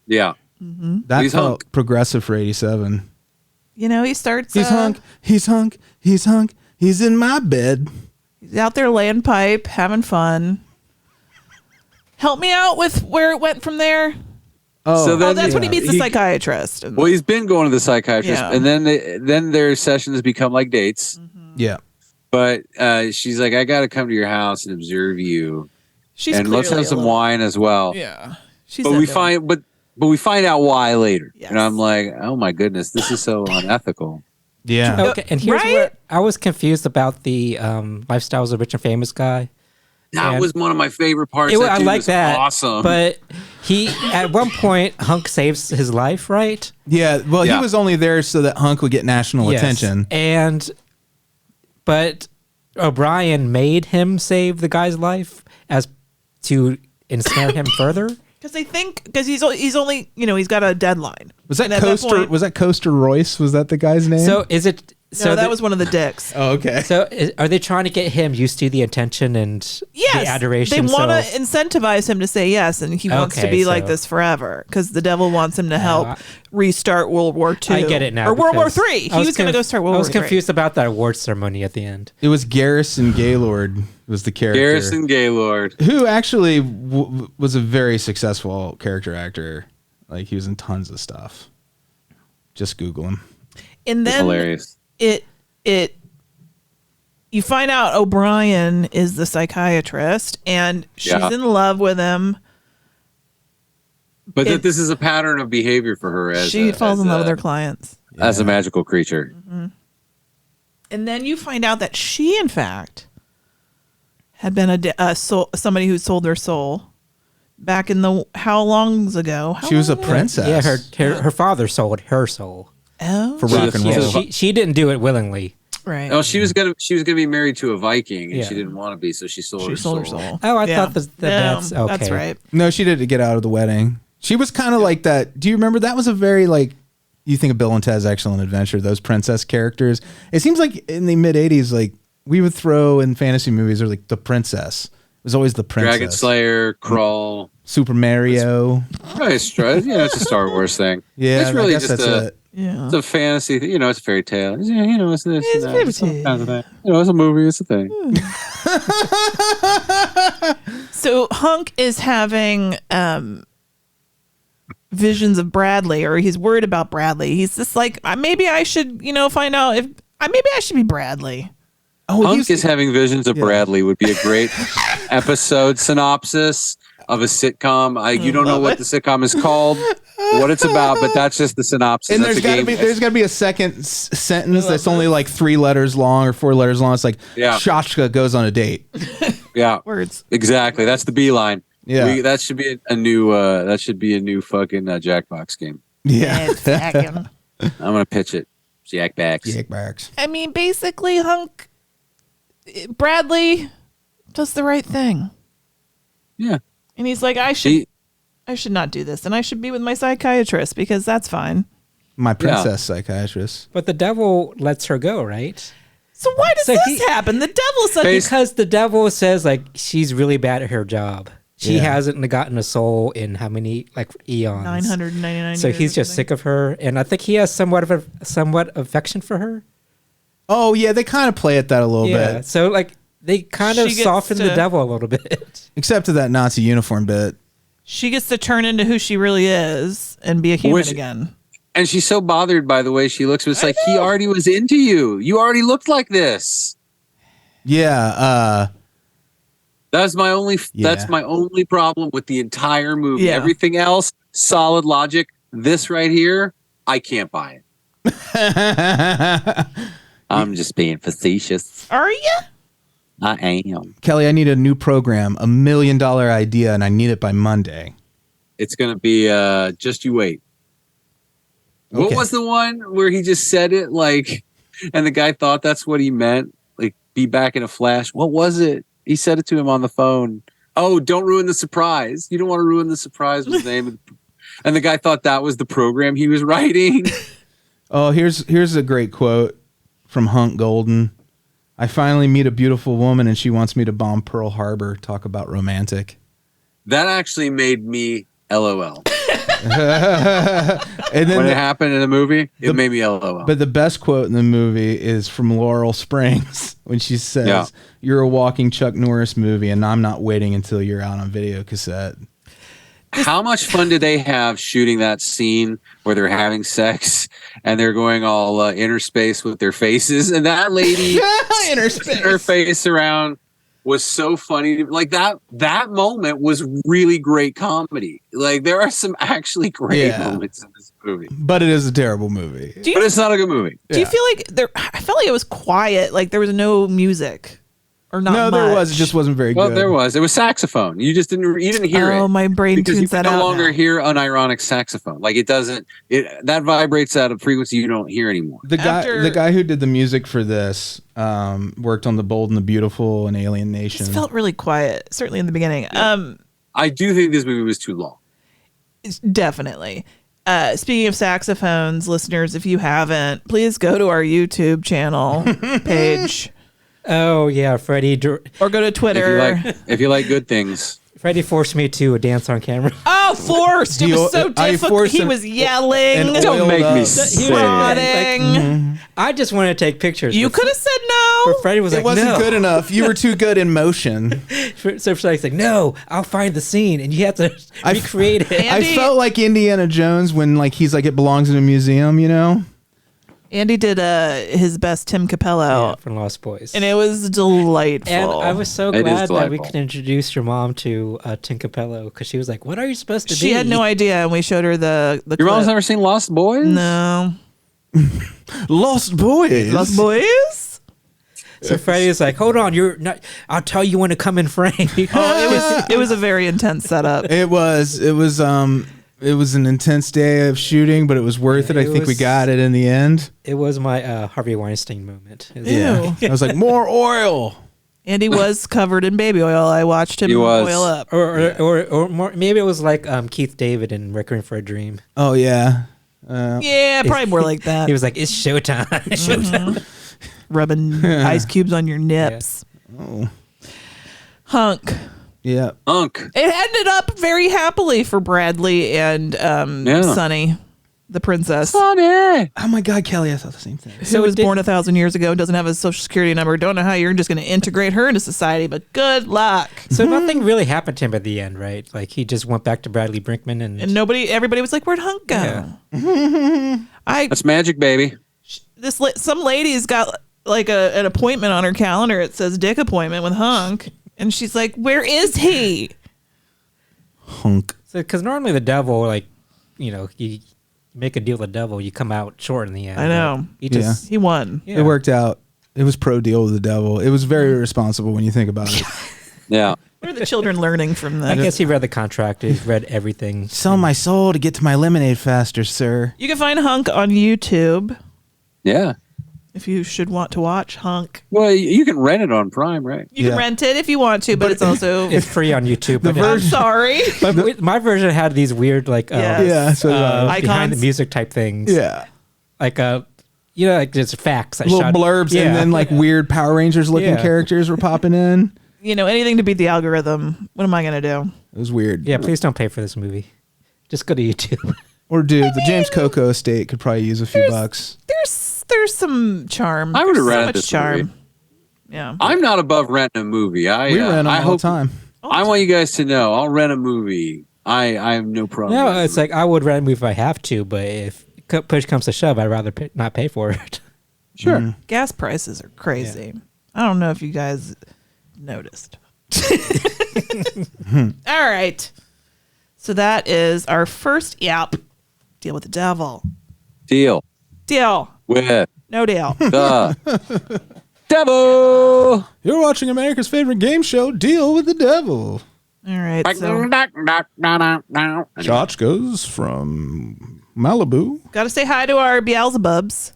Speaker 4: Yeah.
Speaker 3: That
Speaker 4: He's
Speaker 3: felt
Speaker 4: Hunk.
Speaker 3: progressive for 87.
Speaker 6: You know, he starts.
Speaker 3: He's hunk. He's hunk. He's hunk. He's in my bed.
Speaker 6: He's out there laying pipe, having fun. Help me out with where it went from there.
Speaker 3: Oh,
Speaker 6: That's when he meets the psychiatrist.
Speaker 4: Well, he's been going to the psychiatrist,
Speaker 6: Yeah.
Speaker 4: and then their sessions become like dates.
Speaker 3: yeah.
Speaker 4: But she's like, I got to come to your house and observe you,
Speaker 6: She's
Speaker 4: and let's
Speaker 6: clearly
Speaker 4: have some
Speaker 6: a little-
Speaker 4: wine as well.
Speaker 6: Yeah. She's
Speaker 4: But we
Speaker 6: into him.
Speaker 4: we find out why later,
Speaker 6: Yes.
Speaker 4: and I'm like, oh my goodness, this is so unethical.
Speaker 3: Yeah.
Speaker 5: Okay, and here's
Speaker 6: Right?
Speaker 5: where I was confused about the lifestyles of rich and famous guy.
Speaker 4: That
Speaker 5: And-
Speaker 4: was one of my favorite parts.
Speaker 5: I
Speaker 4: That dude
Speaker 5: like
Speaker 4: was
Speaker 5: that.
Speaker 4: Awesome.
Speaker 5: But he, at one point, Hunk saves his life, right?
Speaker 3: Yeah. Well,
Speaker 4: Yeah.
Speaker 3: he was only there so that Hunk would get national
Speaker 5: Yes.
Speaker 3: attention.
Speaker 5: But O'Brien made him save the guy's life as to ensnare him further.
Speaker 6: Because he's only, he's got a deadline.
Speaker 3: Was that
Speaker 6: And at
Speaker 3: Coaster?
Speaker 6: point-
Speaker 3: Was that Coaster Royce? Was that the guy's name?
Speaker 5: So is it? So
Speaker 6: No, that was one of the dicks.
Speaker 3: Oh, okay.
Speaker 5: So are they trying to get him used to the attention and
Speaker 6: Yes,
Speaker 5: the adoration?
Speaker 6: they want to incentivize him to say yes, and he wants to
Speaker 5: Okay,
Speaker 6: be
Speaker 5: so-
Speaker 6: like this forever because the devil wants him to help
Speaker 5: I-
Speaker 6: rwar World War II.
Speaker 5: I get it now.
Speaker 6: Or World War
Speaker 5: because
Speaker 6: III. He was going to go start World
Speaker 5: I
Speaker 6: War
Speaker 5: was
Speaker 6: III.
Speaker 5: confused about that award ceremony at the end.
Speaker 3: It was Garrison Gaylord was the character.
Speaker 4: Garrison Gaylord.
Speaker 3: Who actually was a very successful character actor. Like he was in tons of stuff. Just Google him.
Speaker 6: And then
Speaker 4: Hilarious.
Speaker 6: you find out O'Brien is the psychiatrist, and she's
Speaker 4: Yeah.
Speaker 6: in love with him.
Speaker 4: But that this is a pattern of behavior for her as
Speaker 6: She falls in love with her clients.
Speaker 4: as a magical creature.
Speaker 6: And then you find out that she, in fact, had been somebody who sold her soul back in how long ago?
Speaker 3: She was a princess.
Speaker 5: Yeah, her father sold her soul.
Speaker 6: Oh,
Speaker 3: for rock and
Speaker 5: Yeah,
Speaker 3: roll.
Speaker 5: she didn't do it willingly.
Speaker 6: right.
Speaker 4: Oh, she was gonna be married to a Viking, and
Speaker 5: Yeah.
Speaker 4: she didn't want to be, so she sold her
Speaker 6: sold her
Speaker 4: soul.
Speaker 6: soul.
Speaker 5: Oh, I
Speaker 6: Yeah.
Speaker 5: thought that's okay.
Speaker 6: That's right.
Speaker 3: No, she did to get out of the wedding. She was kind of like that. Do you remember that was a very like you think of Bill and Ted's Excellent Adventure, those princess characters. It seems like in the mid 80s, like we would throw in fantasy movies or like the princess. It was always the princess.
Speaker 4: Dragon Slayer, Crawl.
Speaker 3: Super Mario.
Speaker 4: Right, it's a Star Wars thing.
Speaker 3: Yeah,
Speaker 4: it's really
Speaker 3: I guess
Speaker 4: just
Speaker 3: that's it.
Speaker 6: Yeah.
Speaker 4: It's a fantasy. It's a fairy tale. It's this.
Speaker 6: It's a fairy tale.
Speaker 4: Kind of thing. It's a movie. It's a thing.
Speaker 6: So Hunk is having visions of Bradley, or he's worried about Bradley. He's just like, maybe I should, find out if maybe I should be Bradley.
Speaker 4: Hunk is having visions of Bradley would be a great episode synopsis of a sitcom. You don't know what the sitcom is called, what it's about, but that's just the synopsis.
Speaker 3: And
Speaker 4: that's
Speaker 3: there's got to be a second sentence that's only like 3 letters long or 4 letters long. It's like, Shachka goes on a date.
Speaker 4: Yeah,
Speaker 6: words.
Speaker 4: Exactly. That's the beeline.
Speaker 3: Yeah,
Speaker 4: that should be a new. That should be a new fucking Jackbox game.
Speaker 3: Yeah,
Speaker 6: I'm
Speaker 4: gonna pitch it. Jackbox.
Speaker 3: Jackbox.
Speaker 6: I mean, basically, Bradley does the right thing.
Speaker 4: Yeah.
Speaker 6: And he's like, I should not do this, and I should be with my psychiatrist because that's fine.
Speaker 3: My princess psychiatrist.
Speaker 5: But the devil lets her go, right?
Speaker 6: So why does this happen? The devil said
Speaker 5: because the devil says like she's really bad at her job. She hasn't gotten a soul in how many eons?
Speaker 6: 999.
Speaker 5: So he's just sick of her, and I think he has somewhat affection for her.
Speaker 3: Oh yeah, they kind of play at that a little bit.
Speaker 5: So they kind of soften the devil a little bit.
Speaker 3: Except to that Nazi uniform bit.
Speaker 6: She gets to turn into who she really is and be a human again.
Speaker 4: And she's so bothered by the way she looks. It's like, he already was into you. You already looked like this.
Speaker 3: Yeah.
Speaker 4: That's my only problem with the entire movie.
Speaker 6: Yeah.
Speaker 4: Everything else, solid logic. This right here, I can't buy it. I'm just being facetious.
Speaker 6: Are you?
Speaker 4: I am.
Speaker 3: Kelley, I need a new program, $1 million idea, and I need it by Monday.
Speaker 4: It's going to be Just You Wait.
Speaker 3: Okay.
Speaker 4: What was the one where he just said it and the guy thought that's what he meant? Like, be back in a flash. What was it? He said it to him on the phone. Oh, don't ruin the surprise. You don't want to ruin the surprise with the name. And the guy thought that was the program he was writing.
Speaker 3: Oh, here's a great quote from Hunk Golden. I finally meet a beautiful woman and she wants me to bomb Pearl Harbor. Talk about romantic.
Speaker 4: That actually made me LOL.
Speaker 3: And then
Speaker 4: when it happened in the movie, it made me LOL.
Speaker 3: But the best quote in the movie is from Laurel Springs when she says, "You're a walking Chuck Norris movie, and I'm not waiting until you're out on video cassette."
Speaker 4: How much fun did they have shooting that scene where they're having sex and they're going all interspace with their faces? And that lady, her face around, was so funny. Like that moment was really great comedy. Like there are some actually great moments in this movie.
Speaker 3: But it is a terrible movie.
Speaker 4: But it's not a good movie.
Speaker 6: Do you feel like I felt like it was quiet, like there was no music? Or not
Speaker 3: no,
Speaker 6: much.
Speaker 3: There was. It just wasn't very good.
Speaker 4: Well, there was. It was saxophone. You just didn't hear it.
Speaker 6: Oh, my brain tunes that out.
Speaker 4: You no longer hear unironic saxophone. Like it doesn't. That vibrates at a frequency you don't hear anymore.
Speaker 3: The guy who did the music for this worked on The Bold and the Beautiful and Alien Nation.
Speaker 6: It felt really quiet, certainly in the beginning.
Speaker 4: I do think this movie was too long.
Speaker 6: It's definitely. Speaking of saxophones, listeners, if you haven't, please go to our YouTube channel page.
Speaker 5: Oh yeah, Freddie.
Speaker 6: Or go to Twitter.
Speaker 4: If you like good things.
Speaker 5: Freddie forced me to dance on camera.
Speaker 6: Oh, forced! It was so difficult. He was yelling.
Speaker 4: Don't make me
Speaker 6: prodding.
Speaker 5: I just wanted to take pictures.
Speaker 6: You could have said no.
Speaker 5: But Freddie was
Speaker 3: it
Speaker 5: like,
Speaker 3: wasn't
Speaker 5: no.
Speaker 3: good enough. You were too good in motion.
Speaker 5: So Freddie's like, no, I'll find the scene, and you have to recreate it.
Speaker 3: I felt like Indiana Jones when he's like, it belongs in a museum, you know?
Speaker 6: Andy did his best Tim Capello
Speaker 5: from Lost Boys,
Speaker 6: and it was delightful.
Speaker 5: And I was so glad that we could introduce your mom to Tim Capello because she was like, "What are you supposed to be?"
Speaker 6: She had no idea, and we showed her the
Speaker 4: Your mom's never seen Lost Boys?
Speaker 6: No.
Speaker 3: Lost Boys.
Speaker 6: Lost Boys.
Speaker 5: So Freddie's like, "Hold on, you're not. I'll tell you when to come in frame."
Speaker 6: It was a very intense setup.
Speaker 3: It was an intense day of shooting, but it was worth it. I think we got it in the end.
Speaker 5: It was my Harvey Weinstein moment.
Speaker 3: Yeah. I was like, more oil.
Speaker 6: Andy was covered in baby oil. I watched him oil up.
Speaker 5: Or more, maybe it was like Keith David in Requiem for a Dream.
Speaker 3: Oh, yeah.
Speaker 6: Yeah, probably more like that.
Speaker 5: He was like, it's showtime. Showtime.
Speaker 6: Rubbing ice cubes on your nips.
Speaker 3: Yeah. Oh.
Speaker 6: Hunk.
Speaker 3: Yeah.
Speaker 4: Hunk.
Speaker 6: It ended up very happily for Bradley and Sonny. the princess.
Speaker 4: Sonny!
Speaker 3: Oh my God, Kelly, I thought the same thing.
Speaker 6: Who was born 1,000 years ago, doesn't have a social security number. Don't know how you're just going to integrate her into society, but good luck.
Speaker 5: So nothing really happened to him at the end, right? Like he just went back to Bradley Brinkman and
Speaker 6: everybody was like, "Where'd Hunk go?"
Speaker 5: Yeah.
Speaker 4: That's magic, baby.
Speaker 6: Some lady's got like an appointment on her calendar. It says dick appointment with Hunk, and she's like, "Where is he?"
Speaker 3: Hunk.
Speaker 5: So because normally the devil, like, you make a deal with the devil, you come out short in the end.
Speaker 6: I know. He won.
Speaker 3: Yeah. It worked out. It was pro deal with the devil. It was very irresponsible when you think about it.
Speaker 4: Yeah.
Speaker 6: What are the children learning from that?
Speaker 5: I guess he read the contract. He read everything.
Speaker 3: Sell my soul to get to my lemonade faster, sir.
Speaker 6: You can find Hunk on YouTube.
Speaker 4: Yeah.
Speaker 6: If you should want to watch Hunk.
Speaker 4: Well, you can rent it on Prime, right?
Speaker 6: You can rent it if you want to, but it's also...
Speaker 5: It's free on YouTube.
Speaker 6: I'm sorry.
Speaker 5: But my version had these weird, like, behind the music type things.
Speaker 3: Yeah.
Speaker 5: Like, like just facts.
Speaker 3: Little blurbs and then like weird Power Rangers looking characters were popping in.
Speaker 6: Anything to beat the algorithm. What am I going to do?
Speaker 3: It was weird.
Speaker 5: Yeah, please don't pay for this movie. Just go to YouTube.
Speaker 3: Or the James Coco estate could probably use a few bucks.
Speaker 6: There's some charm.
Speaker 4: I would have
Speaker 6: There's
Speaker 4: rented this
Speaker 6: charm.
Speaker 4: movie.
Speaker 6: Yeah.
Speaker 4: I'm not above renting a movie.
Speaker 3: We rent them all the time.
Speaker 4: I want you guys to know, I'll rent a movie. I have no problem.
Speaker 5: No, it's like I would rent a movie if I have to, but if push comes to shove, I'd rather not pay for it.
Speaker 4: Sure.
Speaker 3: Mm-hmm.
Speaker 6: Gas prices are crazy. Yeah. I don't know if you guys noticed. All right. So that is our first deal with the devil.
Speaker 4: Deal. With.
Speaker 6: No deal.
Speaker 4: The devil.
Speaker 3: You're watching America's favorite game show, Deal with the Devil.
Speaker 6: All right. So
Speaker 3: Josh goes from Malibu.
Speaker 6: got to say hi to our Beelzebubs.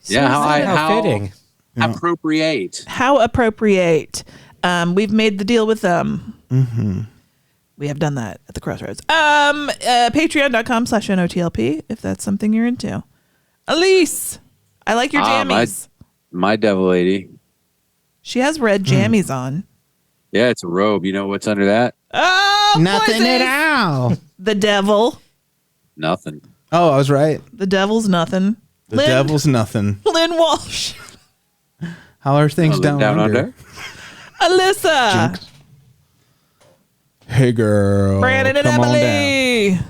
Speaker 4: Yeah, how
Speaker 5: fitting.
Speaker 4: Appropriate.
Speaker 6: How appropriate. We've made the deal with them.
Speaker 3: Mm-hmm.
Speaker 6: We have done that at the crossroads. Patreon.com/NOTLP if that's something you're into. Alise, I like your jammies.
Speaker 4: My devil lady.
Speaker 6: She has red jammies on.
Speaker 4: Yeah, it's a robe. You know what's under that?
Speaker 6: Oh,
Speaker 3: nothing at all.
Speaker 6: The devil.
Speaker 4: Nothing.
Speaker 3: Oh, I was right.
Speaker 6: The devil's nothing.
Speaker 3: The devil's nothing.
Speaker 6: Lynn Walsh.
Speaker 3: How are things down under?
Speaker 6: Alyssa.
Speaker 3: Jinx. Hey, girl.
Speaker 6: Branan and
Speaker 3: Come
Speaker 6: Emily.
Speaker 3: on down.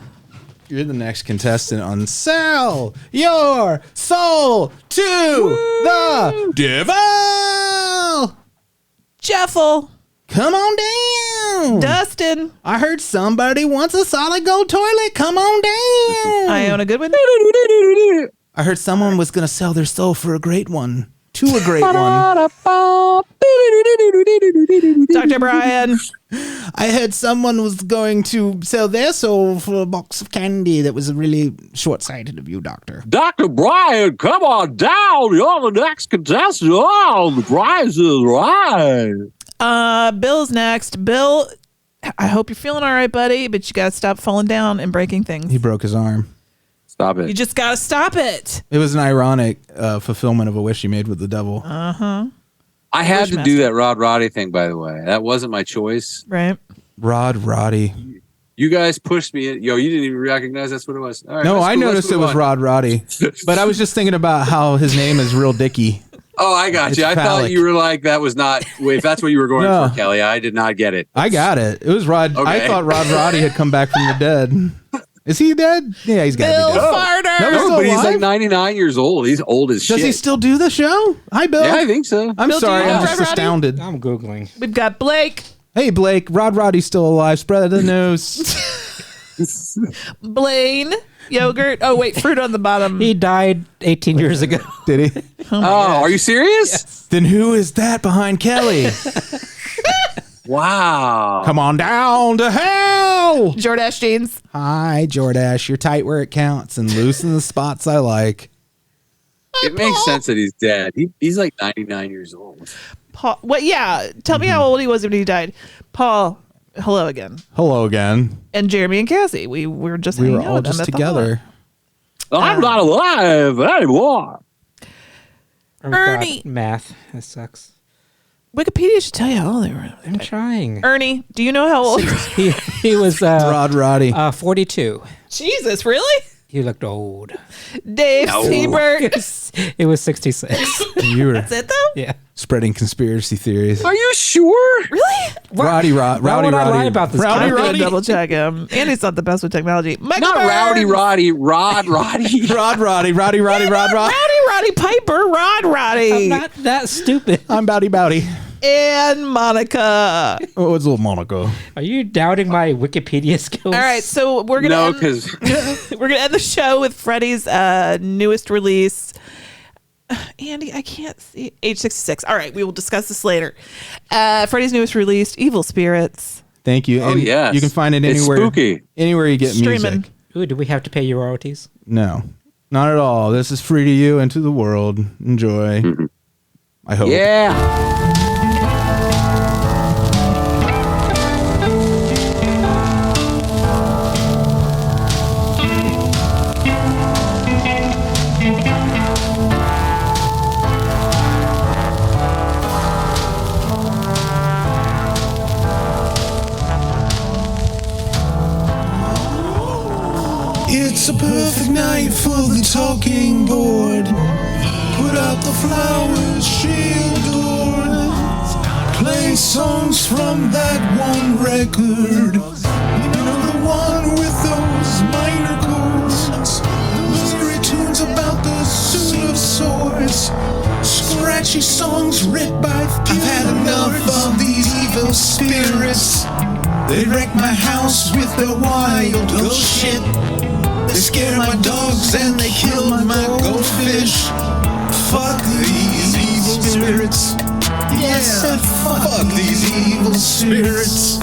Speaker 3: You're the next contestant on Sell Your Soul to the Devil.
Speaker 6: Jeffel.
Speaker 3: Come on down.
Speaker 6: Dustin.
Speaker 3: I heard somebody wants a solid gold toilet. Come on down.
Speaker 6: Iona Goodwin.
Speaker 3: I heard someone was going to sell their soul for a great one. To a great one.
Speaker 6: Dr. Brian.
Speaker 3: I heard someone was going to sell their soul for a box of candy. That was really short-sighted of you, Doctor.
Speaker 4: Dr. Brian, come on down. You're the next contestant. Oh, the prize is right.
Speaker 6: Bill's next. Bill, I hope you're feeling all right, buddy, but you got to stop falling down and breaking things.
Speaker 3: He broke his arm.
Speaker 4: Stop it.
Speaker 6: You just got to stop it.
Speaker 3: It was an ironic fulfillment of a wish he made with the devil.
Speaker 6: Uh-huh.
Speaker 4: I had to do that Rod Roddy thing, by the way. That wasn't my choice.
Speaker 6: Right.
Speaker 3: Rod Roddy.
Speaker 4: You guys pushed me in. Yo, you didn't even recognize that's what it was. All right,
Speaker 3: no, I noticed it was Rod Roddy. But I was just thinking about how his name is Real Dicky.
Speaker 4: Oh, I got you. I thought you were like, that was not. Wait, if that's what you were going for, Kelly, I did not get it.
Speaker 3: I got it. It was Rod. Okay. I thought Rod Roddy had come back from the dead. Is he dead? Yeah, he's got to be dead.
Speaker 6: Farter.
Speaker 3: No,
Speaker 4: but he's like 99 years old. He's old as shit.
Speaker 3: Does he still do the show? Hi, Bill.
Speaker 4: Yeah, I think so.
Speaker 3: I'm
Speaker 6: Bill,
Speaker 3: sorry. I'm just
Speaker 6: Rod
Speaker 3: astounded.
Speaker 5: I'm Googling.
Speaker 6: We've got Blake.
Speaker 3: Hey, Blake. Rod Roddy's still alive. Spread the news.
Speaker 6: Blayne. Yogurt. Oh, wait. Fruit on the bottom.
Speaker 5: He died 18 years ago.
Speaker 3: Did he?
Speaker 4: Oh, are you serious?
Speaker 3: Yes. Then who is that behind Kelly?
Speaker 4: Wow.
Speaker 3: Come on down to hell.
Speaker 6: Jordache jeans.
Speaker 3: Hi, Jordache. You're tight where it counts and loose in the spots I like.
Speaker 4: It makes sense that he's dead. He's like 99 years old.
Speaker 6: Paul. What? Yeah. Tell me how old he was when he died. Paul. Hello again.
Speaker 3: Hello again.
Speaker 6: And Jeremy and Cassie. We were just hanging out
Speaker 3: all
Speaker 6: with
Speaker 3: just
Speaker 6: them at
Speaker 3: together.
Speaker 4: I'm not alive anymore.
Speaker 6: Ernie.
Speaker 5: God, math. That sucks.
Speaker 6: Wikipedia should tell you how old they were.
Speaker 5: I'm trying.
Speaker 6: Ernie, do you know how old?
Speaker 5: he was
Speaker 3: Rod Roddy.
Speaker 5: 42.
Speaker 6: Jesus, really?
Speaker 5: He looked old.
Speaker 6: Dave Siebert.
Speaker 5: It was 66.
Speaker 3: You were
Speaker 6: That's it, though?
Speaker 5: Yeah.
Speaker 3: spreading conspiracy theories.
Speaker 4: Are you sure?
Speaker 6: Really?
Speaker 3: Rowdy.
Speaker 5: Why would I lie about this?
Speaker 6: I'm
Speaker 5: guy?
Speaker 6: going to double check him. Andy's not the best with technology. Michael
Speaker 4: Not
Speaker 6: Burns.
Speaker 4: Rowdy Roddy, Rod Roddy.
Speaker 3: Roddy.
Speaker 6: Rowdy Piper, Rod Roddy.
Speaker 5: I'm not that stupid.
Speaker 3: I'm Bowdy.
Speaker 6: And Monica.
Speaker 3: Oh, it's little Monaco.
Speaker 5: Are you doubting my Wikipedia skills?
Speaker 6: All right, so we're gonna end the show with Freddy's newest release. Andy, I can't see age 66. All right, we will discuss this later. Freddy's newest release, Evil Spirits.
Speaker 3: Thank you.
Speaker 4: Oh, yes.
Speaker 3: You can find it anywhere.
Speaker 4: It's spooky.
Speaker 3: Anywhere you get
Speaker 6: Streaming.
Speaker 3: music.
Speaker 5: Ooh, do we have to pay you royalties?
Speaker 3: No, not at all. This is free to you and to the world. Enjoy.
Speaker 4: Mm-hmm.
Speaker 3: I hope.
Speaker 4: Yeah.
Speaker 7: It's a perfect night for the talking board. Put out the flowers she adored. Play songs from that one record. You know, the one with those minor chords. Those eerie tunes about the suit of swords. Scratchy songs writ by I've had enough of these evil spirits. They wreck my house with their wild ghost shit. They scare my dogs and they kill my goldfish. Fuck these evil spirits. Yeah, I said fuck these evil spirits.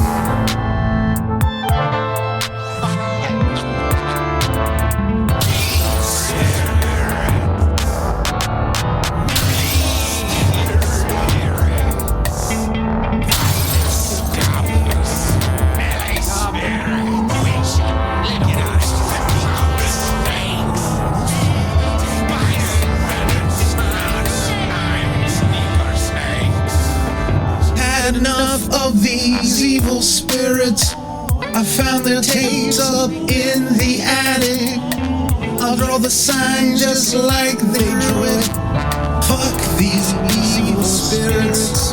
Speaker 7: Enough of these evil spirits. I found their tapes up in the attic. I'll draw the sign just like they drew it. Fuck these evil spirits.